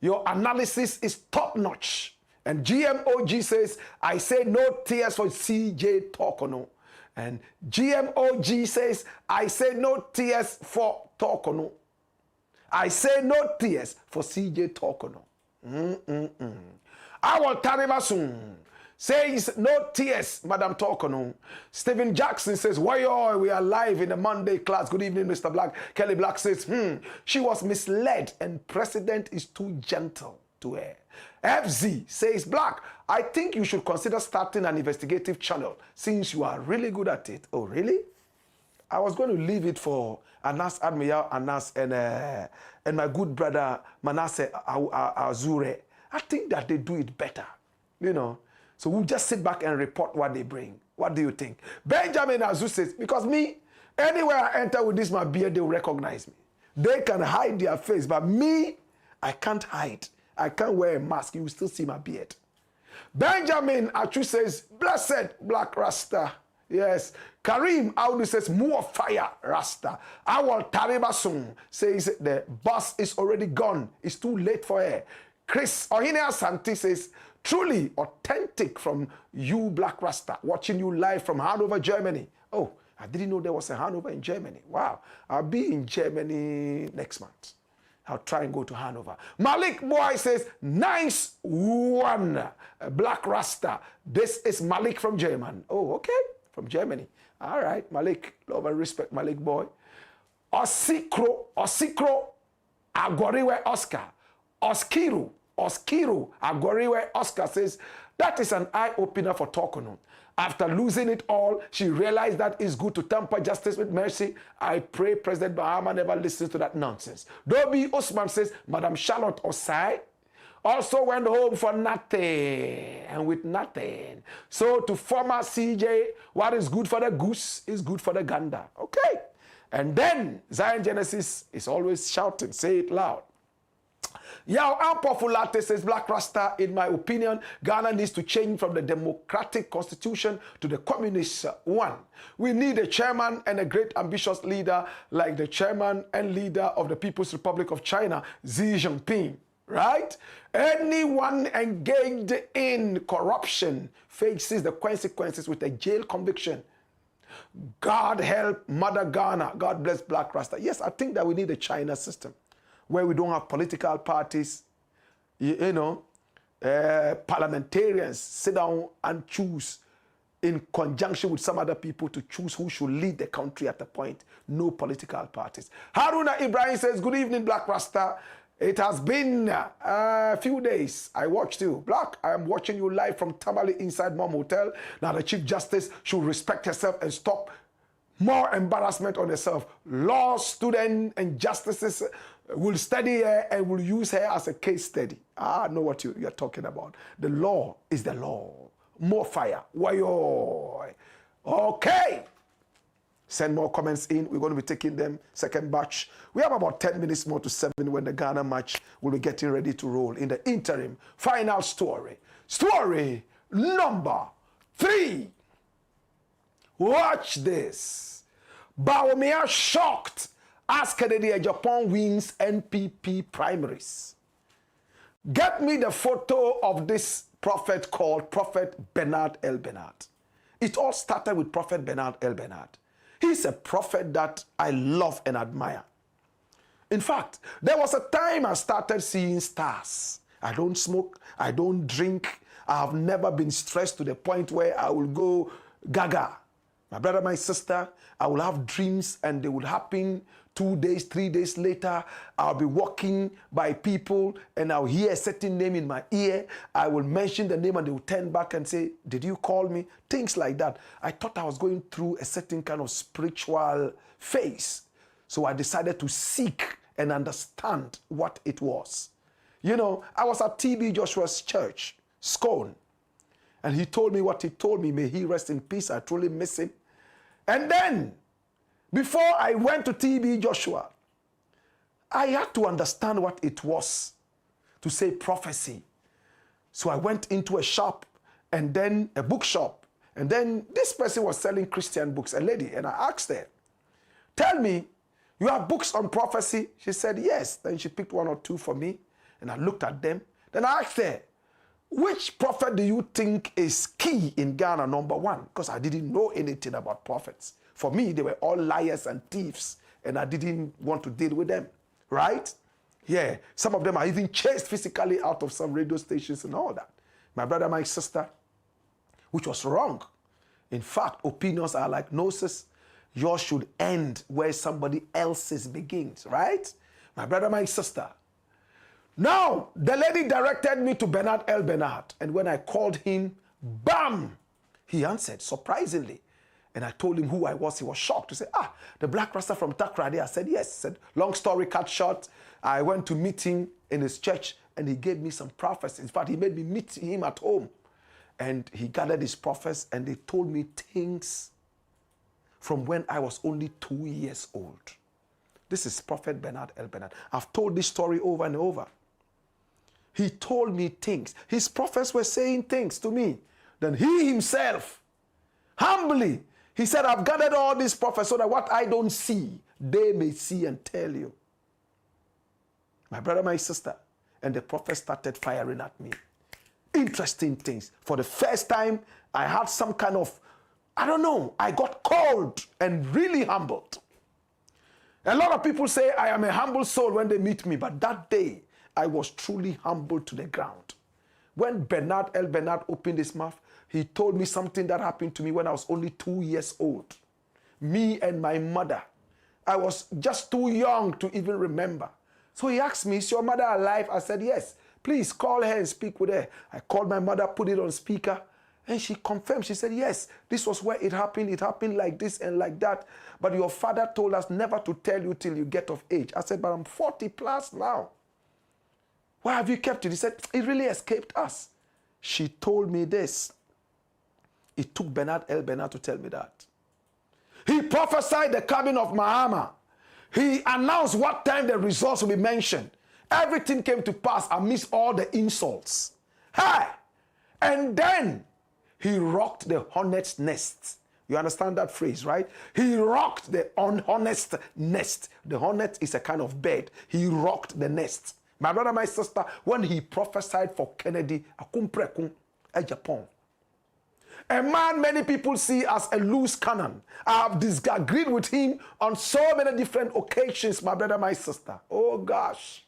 your analysis is top notch. And GMOG says, I say no tears for CJ Torkornoo. And GMOG says, I say no tears for Torkornoo. I say no tears for CJ Torkornoo. Our Taribasung says, no tears, Madam Torkornoo. Stephen Jackson says, why we are live in the Monday class. Good evening, Mr. Black. Kelly Black says, she was misled and president is too gentle to her. FZ says, Black, I think you should consider starting an investigative channel since you are really good at it. Oh, really? I was going to leave it for Anas Admiral Anas and my good brother Manasseh Azure. I think that they do it better, you know. So we'll just sit back and report what they bring. What do you think? Benjamin Azu says, because me, anywhere I enter with this my beard, they will recognize me. They can hide their face, but me, I can't hide. I can't wear a mask. You will still see my beard. Benjamin Achu says, blessed Black Rasta. Yes. Karim Audu says, more fire, Rasta. Awal Taribasung says, the bus is already gone. It's too late for her. Chris Ohine Asante says, truly authentic from you, Black Rasta. Watching you live from Hanover, Germany. Oh, I didn't know there was a Hanover in Germany. Wow. I'll be in Germany next month. I'll try and go to Hanover. Malik Boy says, nice one, Black Rasta. This is Malik from Germany. Oh, okay. From Germany. All right, Malik. Love and respect, Malik Boy. Osikro, Agoriwe Oscar. Oskiru, Agoriwe Oscar says, that is an eye-opener for Torkornoo. After losing it all, she realized that it's good to temper justice with mercy. I pray President Mahama never listens to that nonsense. Dobi Osman says, Madam Charlotte Osai also went home for nothing and with nothing. So to former CJ, what is good for the goose is good for the gander. Okay. And then Zion Genesis is always shouting, say it loud. Yao Ampofulate says, Black Rasta, in my opinion, Ghana needs to change from the democratic constitution to the communist one. We need a chairman and a great ambitious leader like the chairman and leader of the People's Republic of China, Xi Jinping, right? Anyone engaged in corruption faces the consequences with a jail conviction. God help Mother Ghana. God bless Black Rasta. Yes, I think that we need a China system where we don't have political parties, parliamentarians sit down and choose in conjunction with some other people to choose who should lead the country at the point. No political parties. Haruna Ibrahim says, good evening, Black Rasta. It has been a few days. I watched you. Black, I am watching you live from Tamale inside Mom Hotel. Now the Chief Justice should respect herself and stop more embarrassment on herself. Law students and justices will study her and will use her as a case study. I know what you're talking about. The law is the law. More fire. Why? Okay. Send more comments in. We're going to be taking them second batch. We have about 10 minutes more to 7 when the Ghana match will be getting ready to roll. In the interim, final story. Story number 3. Watch this. Bawumia Shöcked as Kennedy Agyapong wins Npp Primaries. Get me the photo of this prophet called Prophet Bernard L. Bernard. It all started with Prophet Bernard L. Bernard. He's a prophet that I love and admire. In fact, there was a time I started seeing stars. I don't smoke, I don't drink, I have never been stressed to the point where I will go gaga. My brother, my sister, I will have dreams and they will happen 2 days, 3 days later. I'll be walking by people and I'll hear a certain name in my ear. I will mention the name and they will turn back and say, did you call me? Things like that. I thought I was going through a certain kind of spiritual phase. So I decided to seek and understand what it was. You know, I was at TB Joshua's church, Scone, and he told me what he told me. May he rest in peace. I truly miss him. And then, before I went to TB Joshua, I had to understand what it was to say prophecy. So I went into a shop and then a bookshop. And then this person was selling Christian books, a lady. And I asked her, tell me, you have books on prophecy? She said, yes. Then she picked 1 or 2 for me. And I looked at them. Then I asked her, which prophet do you think is key in Ghana, number 1? Because I didn't know anything about prophets. For me, they were all liars and thieves, and I didn't want to deal with them, right? Yeah, some of them are even chased physically out of some radio stations and all that. My brother, my sister, which was wrong. In fact, opinions are like noses. Yours should end where somebody else's begins, right? My brother, my sister. Now, the lady directed me to Bernard L. Bernard. And when I called him, bam, he answered, surprisingly. And I told him who I was. He was shocked to say, the Black Rasta from Takrady. I said, yes. He said, long story cut short, I went to meet him in his church and he gave me some prophecies. In fact, he made me meet him at home. And he gathered his prophets and they told me things from when I was only 2 years old. This is Prophet Bernard L. Bernard. I've told this story over and over. He told me things. His prophets were saying things to me. Then he himself, humbly, he said, I've gathered all these prophets so that what I don't see, they may see and tell you. My brother, my sister, and the prophet started firing at me. Interesting things. For the first time, I had some kind of, I don't know, I got cold and really humbled. A lot of people say I am a humble soul when they meet me, but that day, I was truly humbled to the ground. When Bernard L. Bernard opened his mouth, he told me something that happened to me when I was only 2 years old. Me and my mother. I was just too young to even remember. So he asked me, is your mother alive? I said, yes. Please call her and speak with her. I called my mother, put it on speaker, and she confirmed. She said, yes, this was where it happened. It happened like this and like that. But your father told us never to tell you till you get of age. I said, but I'm 40 plus now. Why have you kept it? He said, it really escaped us. She told me this. It took Bernard L. Bernard to tell me that. He prophesied the coming of Mahama. He announced what time the results will be mentioned. Everything came to pass amidst all the insults. Hey! And then he rocked the hornet's nest. You understand that phrase, right? He rocked the honest nest. The hornet is a kind of bird. He rocked the nest. My brother, my sister, when he prophesied for Kennedy, Agyapong, a man many people see as a loose cannon. I have disagreed with him on so many different occasions, my brother, my sister. Oh gosh.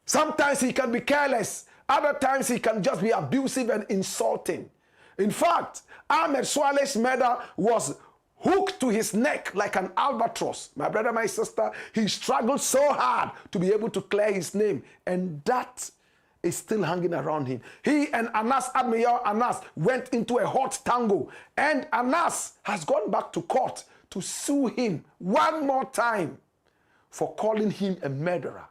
Sometimes he can be careless. Other times he can just be abusive and insulting. In fact, Ahmed Swale's murder was hooked to his neck like an albatross. My brother, my sister, he struggled so hard to be able to clear his name. And that is still hanging around him. He and Anas, Admiral Anas, went into a hot tango. And Anas has gone back to court to sue him one more time for calling him a murderer.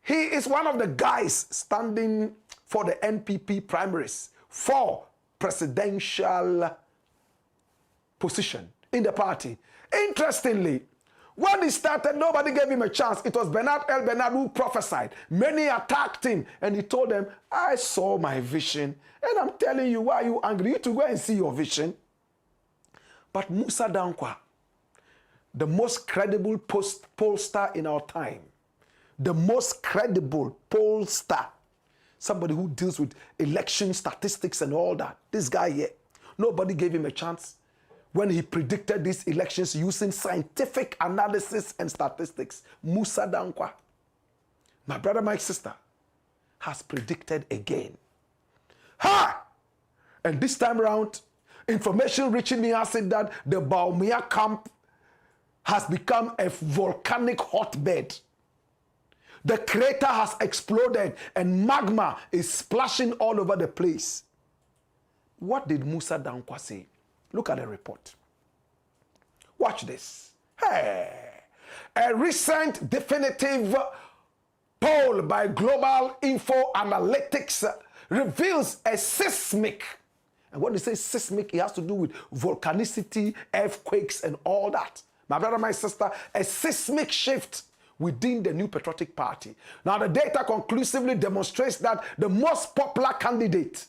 He is one of the guys standing for the Npp Primaries for presidential position in the party. Interestingly, when he started, nobody gave him a chance. It was Bernard L. Bernard who prophesied. Many attacked him, and he told them, I saw my vision, and I'm telling you, why are you angry? You to go and see your vision. But Musa Dankwa, the most credible pollster in our time, the most credible pollster, somebody who deals with election statistics and all that, this guy here, nobody gave him a chance when he predicted these elections using scientific analysis and statistics. Musa Dankwa, my brother, my sister, has predicted again. Ha! And this time around, information reaching me has said that the Bawumia camp has become a volcanic hotbed. The crater has exploded and magma is splashing all over the place. What did Musa Dankwa say? Look at the report. Watch this. Hey, a recent definitive poll by Global Info Analytics reveals a seismic, and when they say seismic, it has to do with volcanicity, earthquakes, and all that. My brother, my sister, a seismic shift within the New Patriotic Party. Now, the data conclusively demonstrates that the most popular candidate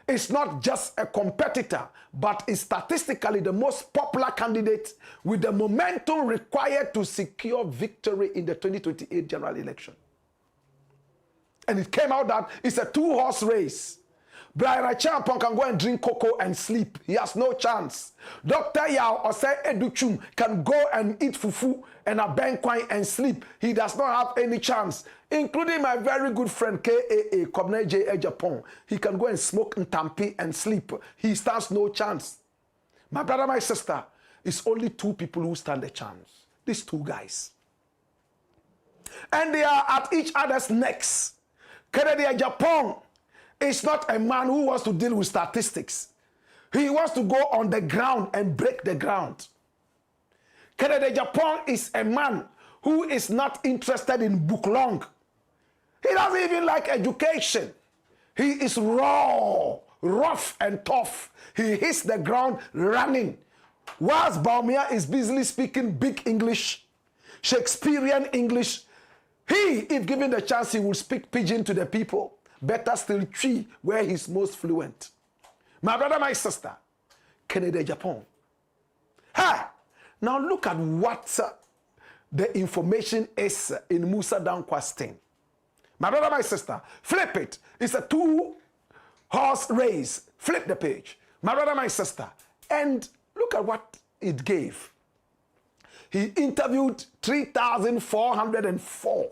is not just a competitor, but is statistically the most popular candidate with the momentum required to secure victory in the 2028 general election. And it came out that it's a two-horse race. Agyapong can go and drink cocoa and sleep. He has no chance. Dr. Yao Osei Educhum can go and eat fufu and a benkwine and sleep. He does not have any chance. Including my very good friend K.A.A. Kobne J. Agyapong. He can go and smoke ntampi and sleep. He stands no chance. My brother, my sister, it's only two people who stand a chance. These two guys. And they are at each other's necks. Kennedy Agyapong is not a man who wants to deal with statistics. He wants to go on the ground and break the ground. Kennedy Agyapong is a man who is not interested in book long. He doesn't even like education. He is raw, rough and tough. He hits the ground running. Whilst Bawumia is busily speaking big English, Shakespearean English, he, if given the chance, he will speak pidgin to the people. Better still, Twi, where he's most fluent. My brother, my sister, Kennedy Agyapong. Ha! Now look at what the information is in Musa Dankwa's thing. My brother, my sister, flip it. It's a 2-horse race. Flip the page. My brother, my sister. And look at what it gave. He interviewed 3,404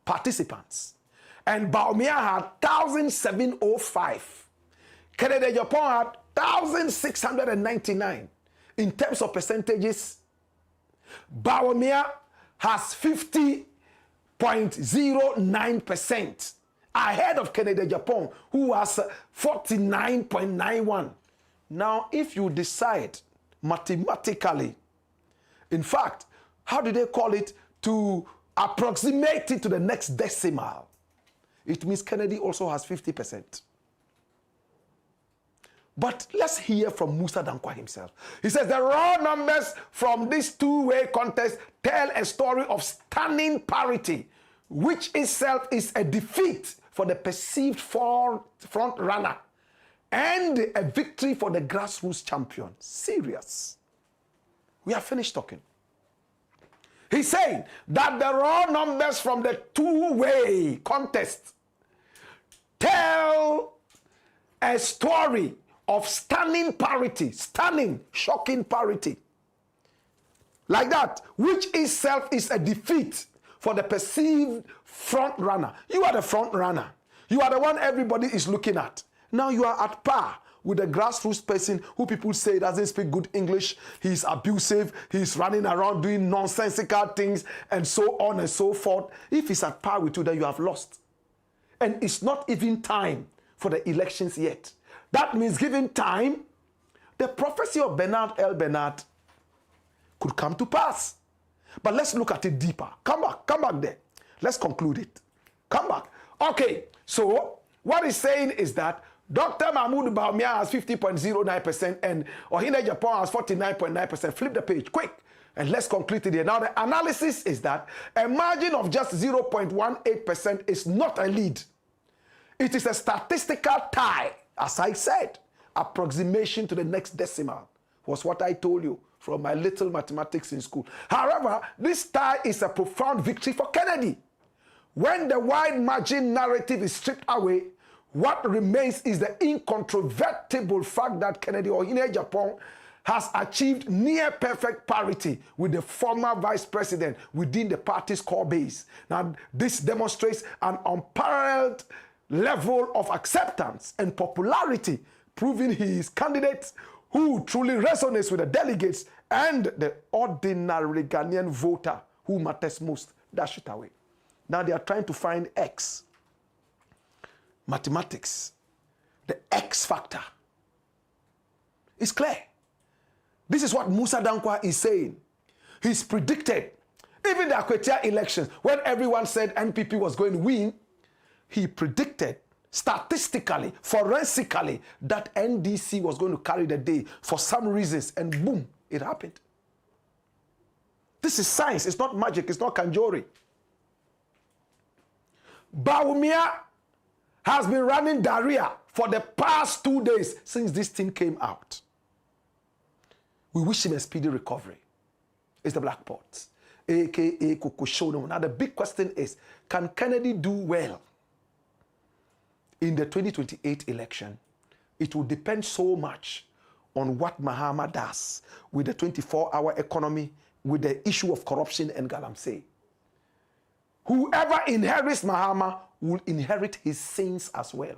participants. And Bawumia had 1,705. Kennedy Agyapong had 1,699. In terms of percentages, Bawumia has 50.09% ahead of Kennedy Agyapong, who has 49.91. Now, if you decide mathematically, in fact, how do they call it, to approximate it to the next decimal, it means Kennedy also has 50%. But let's hear from Musa Dankwa himself. He says the raw numbers from this two-way contest tell a story of stunning parity, which itself is a defeat for the perceived front runner and a victory for the grassroots champion. Serious. We are finished talking. He's saying that the raw numbers from the two-way contest tell a story of stunning parity, stunning, shocking parity. Like that, which itself is a defeat for the perceived front runner. You are the front runner. You are the one everybody is looking at. Now you are at par with the grassroots person who people say doesn't speak good English, he's abusive, he's running around doing nonsensical things, and so on and so forth. If he's at par with you, then you have lost. And it's not even time for the elections yet. That means given time, the prophecy of Bernard L. Bernard could come to pass. But let's look at it deeper. Come back there. Let's conclude it. Come back. Okay, so what he's saying is that Dr. Mahmoud Bawumia has 50.09% and Ohene Agyapong has 49.9%. Flip the page, quick. And let's conclude it here. Now, the analysis is that a margin of just 0.18% is not a lead. It is a statistical tie. As I said, approximation to the next decimal was what I told you from my little mathematics in school. However, this tie is a profound victory for Kennedy. When the wide margin narrative is stripped away, what remains is the incontrovertible fact that Kennedy Ohene Agyapong has achieved near perfect parity with the former vice president within the party's core base. Now, this demonstrates an unparalleled level of acceptance and popularity, proving he is candidate who truly resonates with the delegates and the ordinary Ghanaian voter who matters most. Dash it away. Now they are trying to find X. Mathematics. The X factor. It's clear. This is what Musa Dankwa is saying. He's predicted, even the Akwetia elections, when everyone said NPP was going to win, he predicted statistically, forensically, that NDC was going to carry the day for some reasons, and boom, it happened. This is science. It's not magic. It's not kanjori. Bawumia has been running diarrhea for the past 2 days since this thing came out. We wish him a speedy recovery. It's the Blakk Pot, a.k.a. Torkornoo. Now the big question is, can Kennedy do well in the 2028 election? It will depend so much on what Mahama does with the 24-hour economy, with the issue of corruption and galamsey. Whoever inherits Mahama will inherit his sins as well.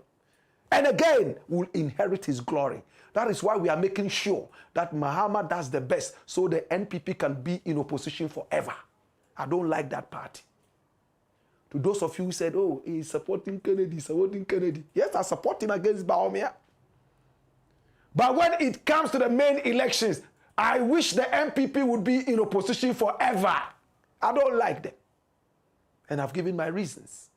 And again, will inherit his glory. That is why we are making sure that Mahama does the best so the NPP can be in opposition forever. I don't like that party. To those of you who said, oh, he's supporting Kennedy, supporting Kennedy. Yes, I support him against Bawumia. But when it comes to the main elections, I wish the MPP would be in opposition forever. I don't like them. And I've given my reasons.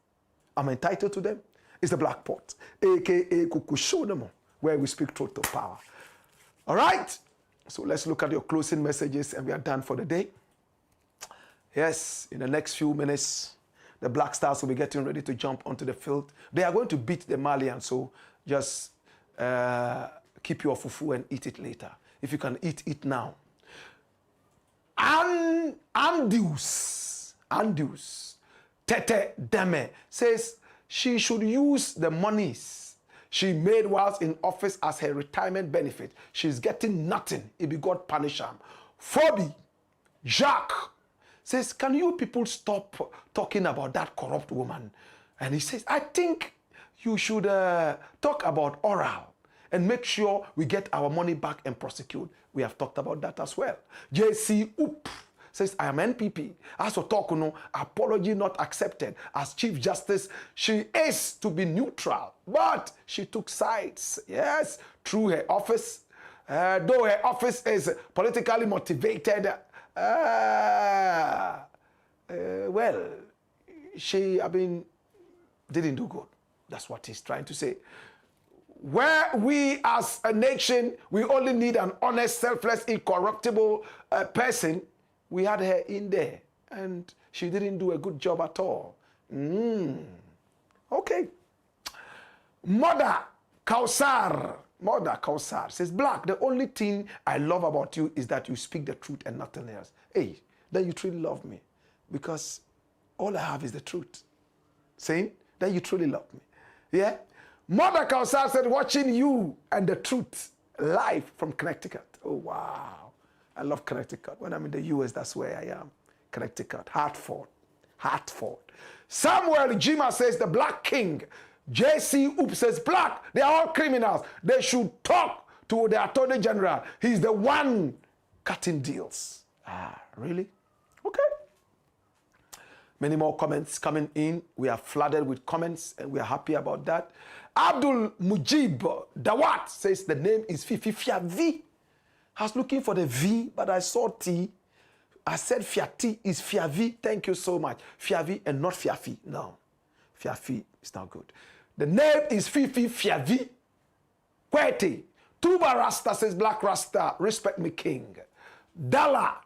I'm entitled to them. It's the Black Pot, a.k.a. Kukushonomo, where we speak truth to power. All right? So let's look at your closing messages, and we are done for the day. Yes, in the next few minutes, the Black Stars will be getting ready to jump onto the field. They are going to beat the Malians, so just keep your fufu and eat it later. If you can eat it now. Andus, Tete Deme, says she should use the monies she made whilst in office as her retirement benefit. She's getting nothing. It be God punish her. Phoebe, Jacques, says, can you people stop talking about that corrupt woman? And he says, I think you should talk about oral and make sure we get our money back and prosecute. We have talked about that as well. JC Oop says, I am NPP. As for Torkornoo, apology not accepted. As Chief Justice, she is to be neutral, but she took sides. Yes, through her office. Though her office is politically motivated, well, she, didn't do good. That's what he's trying to say. Where we as a nation, we only need an honest, selfless, incorruptible person, we had her in there, and she didn't do a good job at all. Okay. Mother Kausar says, Blakk, the only thing I love about you is that you speak the truth and nothing else. Hey, then you truly love me, because all I have is the truth. Saying, then you truly love me. Yeah? Mother Kausar said, watching you and the truth live from Connecticut. Oh, wow. I love Connecticut. When I'm in the US, that's where I am. Connecticut, Hartford. Samuel Jima says, the Black King. JC Oop says, Blakk, they are all criminals. They should talk to the Attorney General. He's the one cutting deals. Ah, really? Okay. Many more comments coming in. We are flooded with comments, and we are happy about that. Abdul Mujib Dawat says the name is Fifi Fiavi. I was looking for the V, but I saw T. I said Fiati is Fiavi. Thank you so much. Fiavi and not Fiafi. No. Fiafi is not good. The name is Fifi Fiavi. Kwete. Tuba Rasta says, Black Rasta, respect me king. Dalla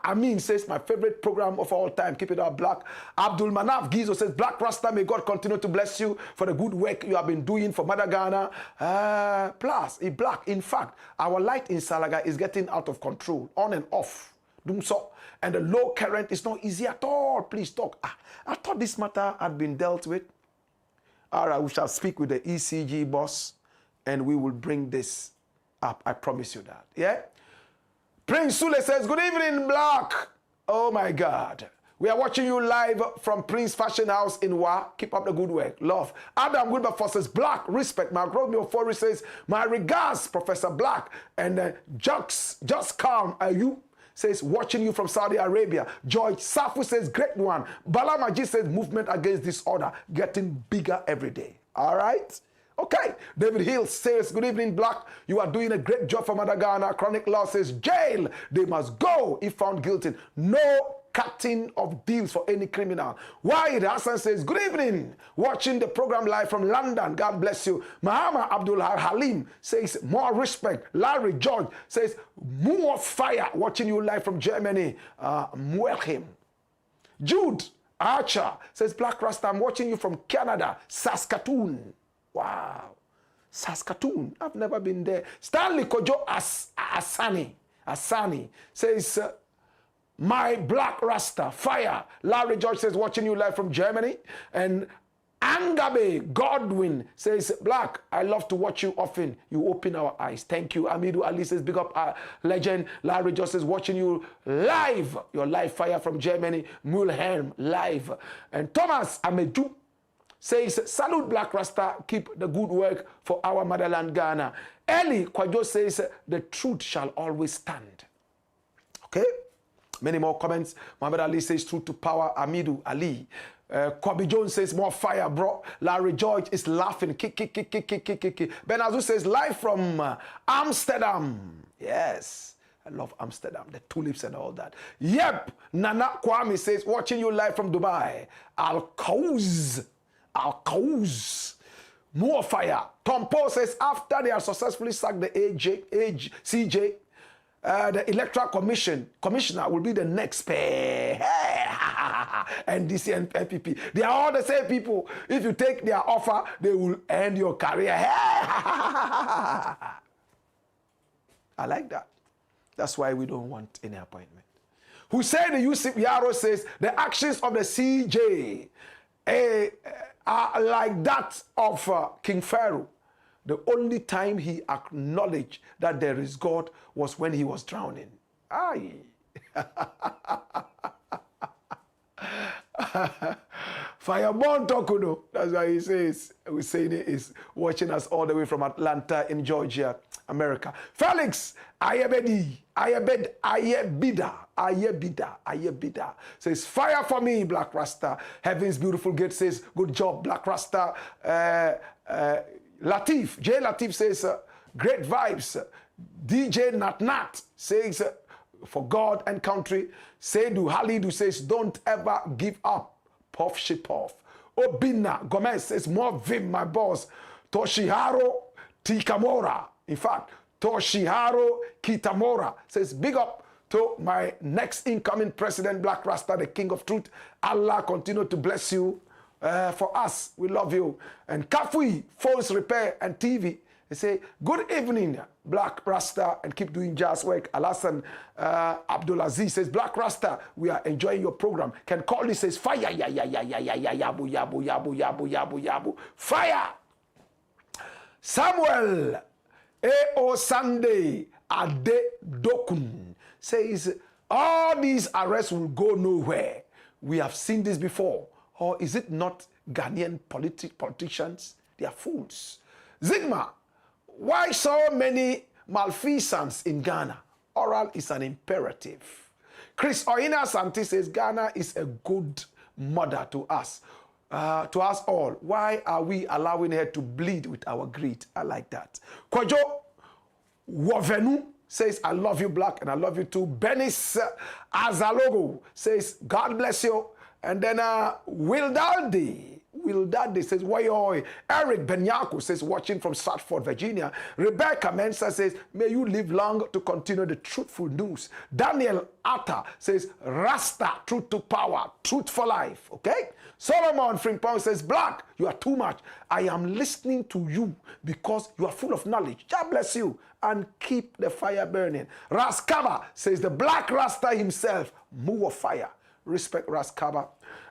Amin says, my favorite program of all time. Keep it up, Blakk. Abdul Manaf Gizo says, Black Rasta, may God continue to bless you for the good work you have been doing for Mother Ghana. Plus, Blakk, in fact, our light in Salaga is getting out of control, on and off. So, and the low current is not easy at all. Please talk. I thought this matter had been dealt with. All right, we shall speak with the ECG boss, and we will bring this up. I promise you that. Yeah? Prince Sule says, good evening, Blakk. Oh, my God. We are watching you live from Prince Fashion House in Wa. Keep up the good work. Love. Adam Wilberforce says, Blakk, respect. Mark Romeo Forey says, my regards, Professor Blakk. And just calm. Are you? Says, watching you from Saudi Arabia. George Safu says, great one. Bala Majid says, movement against disorder getting bigger every day. All right? Okay. David Hill says, good evening, Blakk. You are doing a great job for Mother Ghana. Chronic Law says, jail. They must go if found guilty. No cutting of deals for any criminal. Wahid Hassan says, good evening. Watching the program live from London. God bless you. Mahama Abdul Halim says, more respect. Larry George says, more fire. Watching you live from Germany. Welcome. Jude Archer says, Black Rasta, I'm watching you from Canada, Saskatoon. Wow. Saskatoon. I've never been there. Stanley Kojo Asani says, my Black Rasta, fire. Larry George says, watching you live from Germany. And Angabe Godwin says, Blakk, I love to watch you often. You open our eyes. Thank you. Amidu Ali says, big up legend. Larry George says, watching you live. Your live fire from Germany. Mulhelm live. And Thomas Amedu says, salute Black Rasta, keep the good work for our motherland Ghana. Eli Kwajo says, the truth shall always stand. Okay? Many more comments. Muhammad Ali says, truth to power. Amidu Ali. Kobe Jones says, more fire, bro. Larry George is laughing. Kick. Ben Azu says, live from Amsterdam. Yes, I love Amsterdam, the tulips and all that. Yep, Nana Kwame says, watching you live from Dubai. Al-Kauz. More fire. Tom Paul says, after they have successfully sacked the CJ, the Electoral Commissioner will be the next pair. NDC and NPP. They are all the same people. If you take their offer, they will end your career. I like that. That's why we don't want any appointment. Hussein Yusuf Yaro says, the actions of the CJ are like that of King Pharaoh. The only time he acknowledged that there is God was when he was drowning. Aye. Fireborn Torkornoo. That's why he says, Hussein is watching us all the way from Atlanta in Georgia, America. Felix Ayebida says, fire for me, Blakk Rasta. Heaven's beautiful gate says, good job, Blakk Rasta. Latif, J. Latif says, great vibes. DJ Nat says, for God and country. Seydou Halidu says, don't ever give up. Puff shit off. Obina Gomez says, more vim, my boss. Toshiharo Tikamora. In fact, Toshiharo Kitamora says, big up to my next incoming president, Blakk Rasta, the king of truth. Allah continue to bless you. For us, we love you. And Kafui, Phones Repair and TV, they say, good evening, Blakk Rasta, and keep doing jazz work. Alasan Abdulaziz says, Blakk Rasta, we are enjoying your program. Ken Colley says, fire, yabu. Fire! Samuel A.O. Sunday Ade Dokun says, all these arrests will go nowhere. We have seen this before. Or is it not Ghanaian politicians? They are fools. Zigma, why so many malfeasance in Ghana? Oral is an imperative. Chris Oina Santi says, Ghana is a good mother to us all. Why are we allowing her to bleed with our greed? I like that. Kwajo Wovenu says, I love you, Blakk, and I love you too. Benis Azalogo says, God bless you. And then Wildaldi says, Wayoy. Eric Benyako says, watching from Stratford, Virginia. Rebecca Mensa says, may you live long to continue the truthful news. Daniel Atta says, Rasta, truth to power, truth for life. Okay? Solomon Frimpong says, Blakk, you are too much. I am listening to you because you are full of knowledge. God bless you and keep the fire burning. Raskaba says, the Black Rasta himself, move of fire. Respect Raskaba.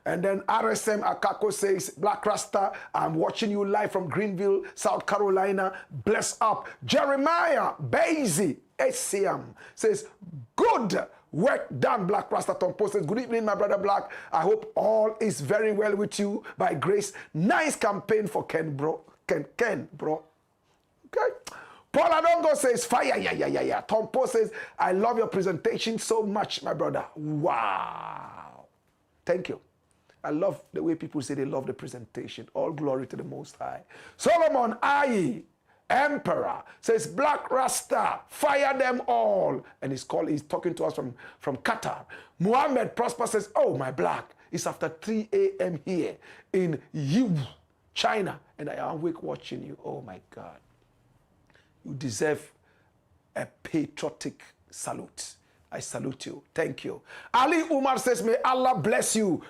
And then RSM Akako says, Blakk Rasta, I'm watching you live from Greenville, South Carolina. Bless up. Jeremiah Bazy SCM says, good work done, Blakk Rasta. Tom Post says, good evening, my brother Blakk. I hope all is very well with you by grace. Nice campaign for Ken, bro. Ken, bro. Okay. Paul Adongo says, fire, yeah. Tom Post says, I love your presentation so much, my brother. Wow. Thank you. I love the way people say they love the presentation. All glory to the Most High. Solomon Ayi, Emperor, says, Blakk Rasta, fire them all. And he's talking to us from Qatar. Muhammad Prosper says, oh, my Blakk, it's after 3 a.m. here in Yiwu, China. And I am awake watching you. Oh, my God. You deserve a patriotic salute. I salute you. Thank you. Ali Umar says, may Allah bless you.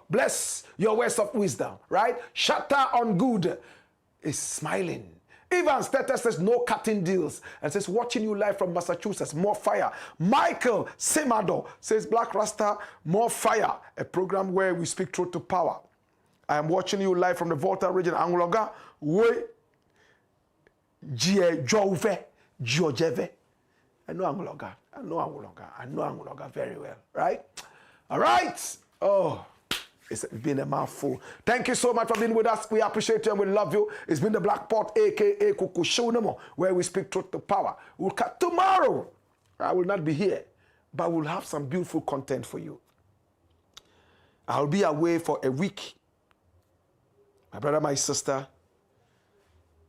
Bless your words of wisdom. Right? Shatta on good is smiling. Ivan Stetter says, no cutting deals. And says, watching you live from Massachusetts, more fire. Michael Semado says, Blakk Rasta, more fire. A program where we speak truth to power. I am watching you live from the Volta region, Anguloga. Georgeve. I know Anguloga. I know Anguloga very well, right? All right. Oh, it's been a mouthful. Thank you so much for being with us. We appreciate you and we love you. It's been the Black Pot, a.k.a. Kukushunamo, where we speak truth to power. We'll cut tomorrow. I will not be here, but we'll have some beautiful content for you. I'll be away for a week. My brother, my sister,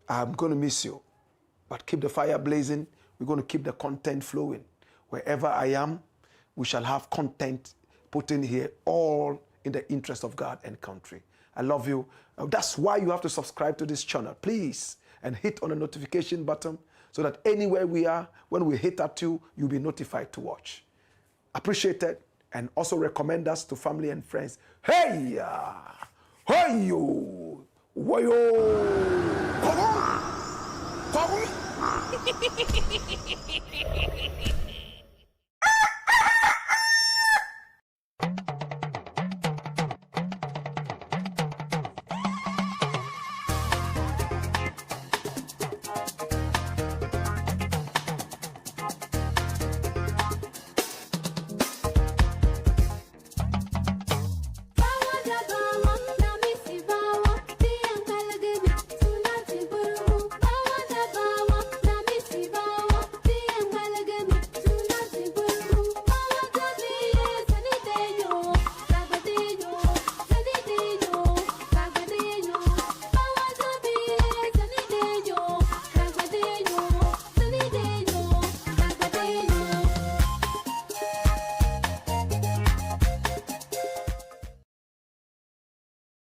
I'm going to miss you. But keep the fire blazing. We're going to keep the content flowing. Wherever I am, we shall have content put in here, all in the interest of God and country. I love you. That's why you have to subscribe to this channel, please, and hit on the notification button so that anywhere we are, when we hit at you, you'll be notified to watch. Appreciate it, and also recommend us to family and friends. Hey, hey, yo, yo.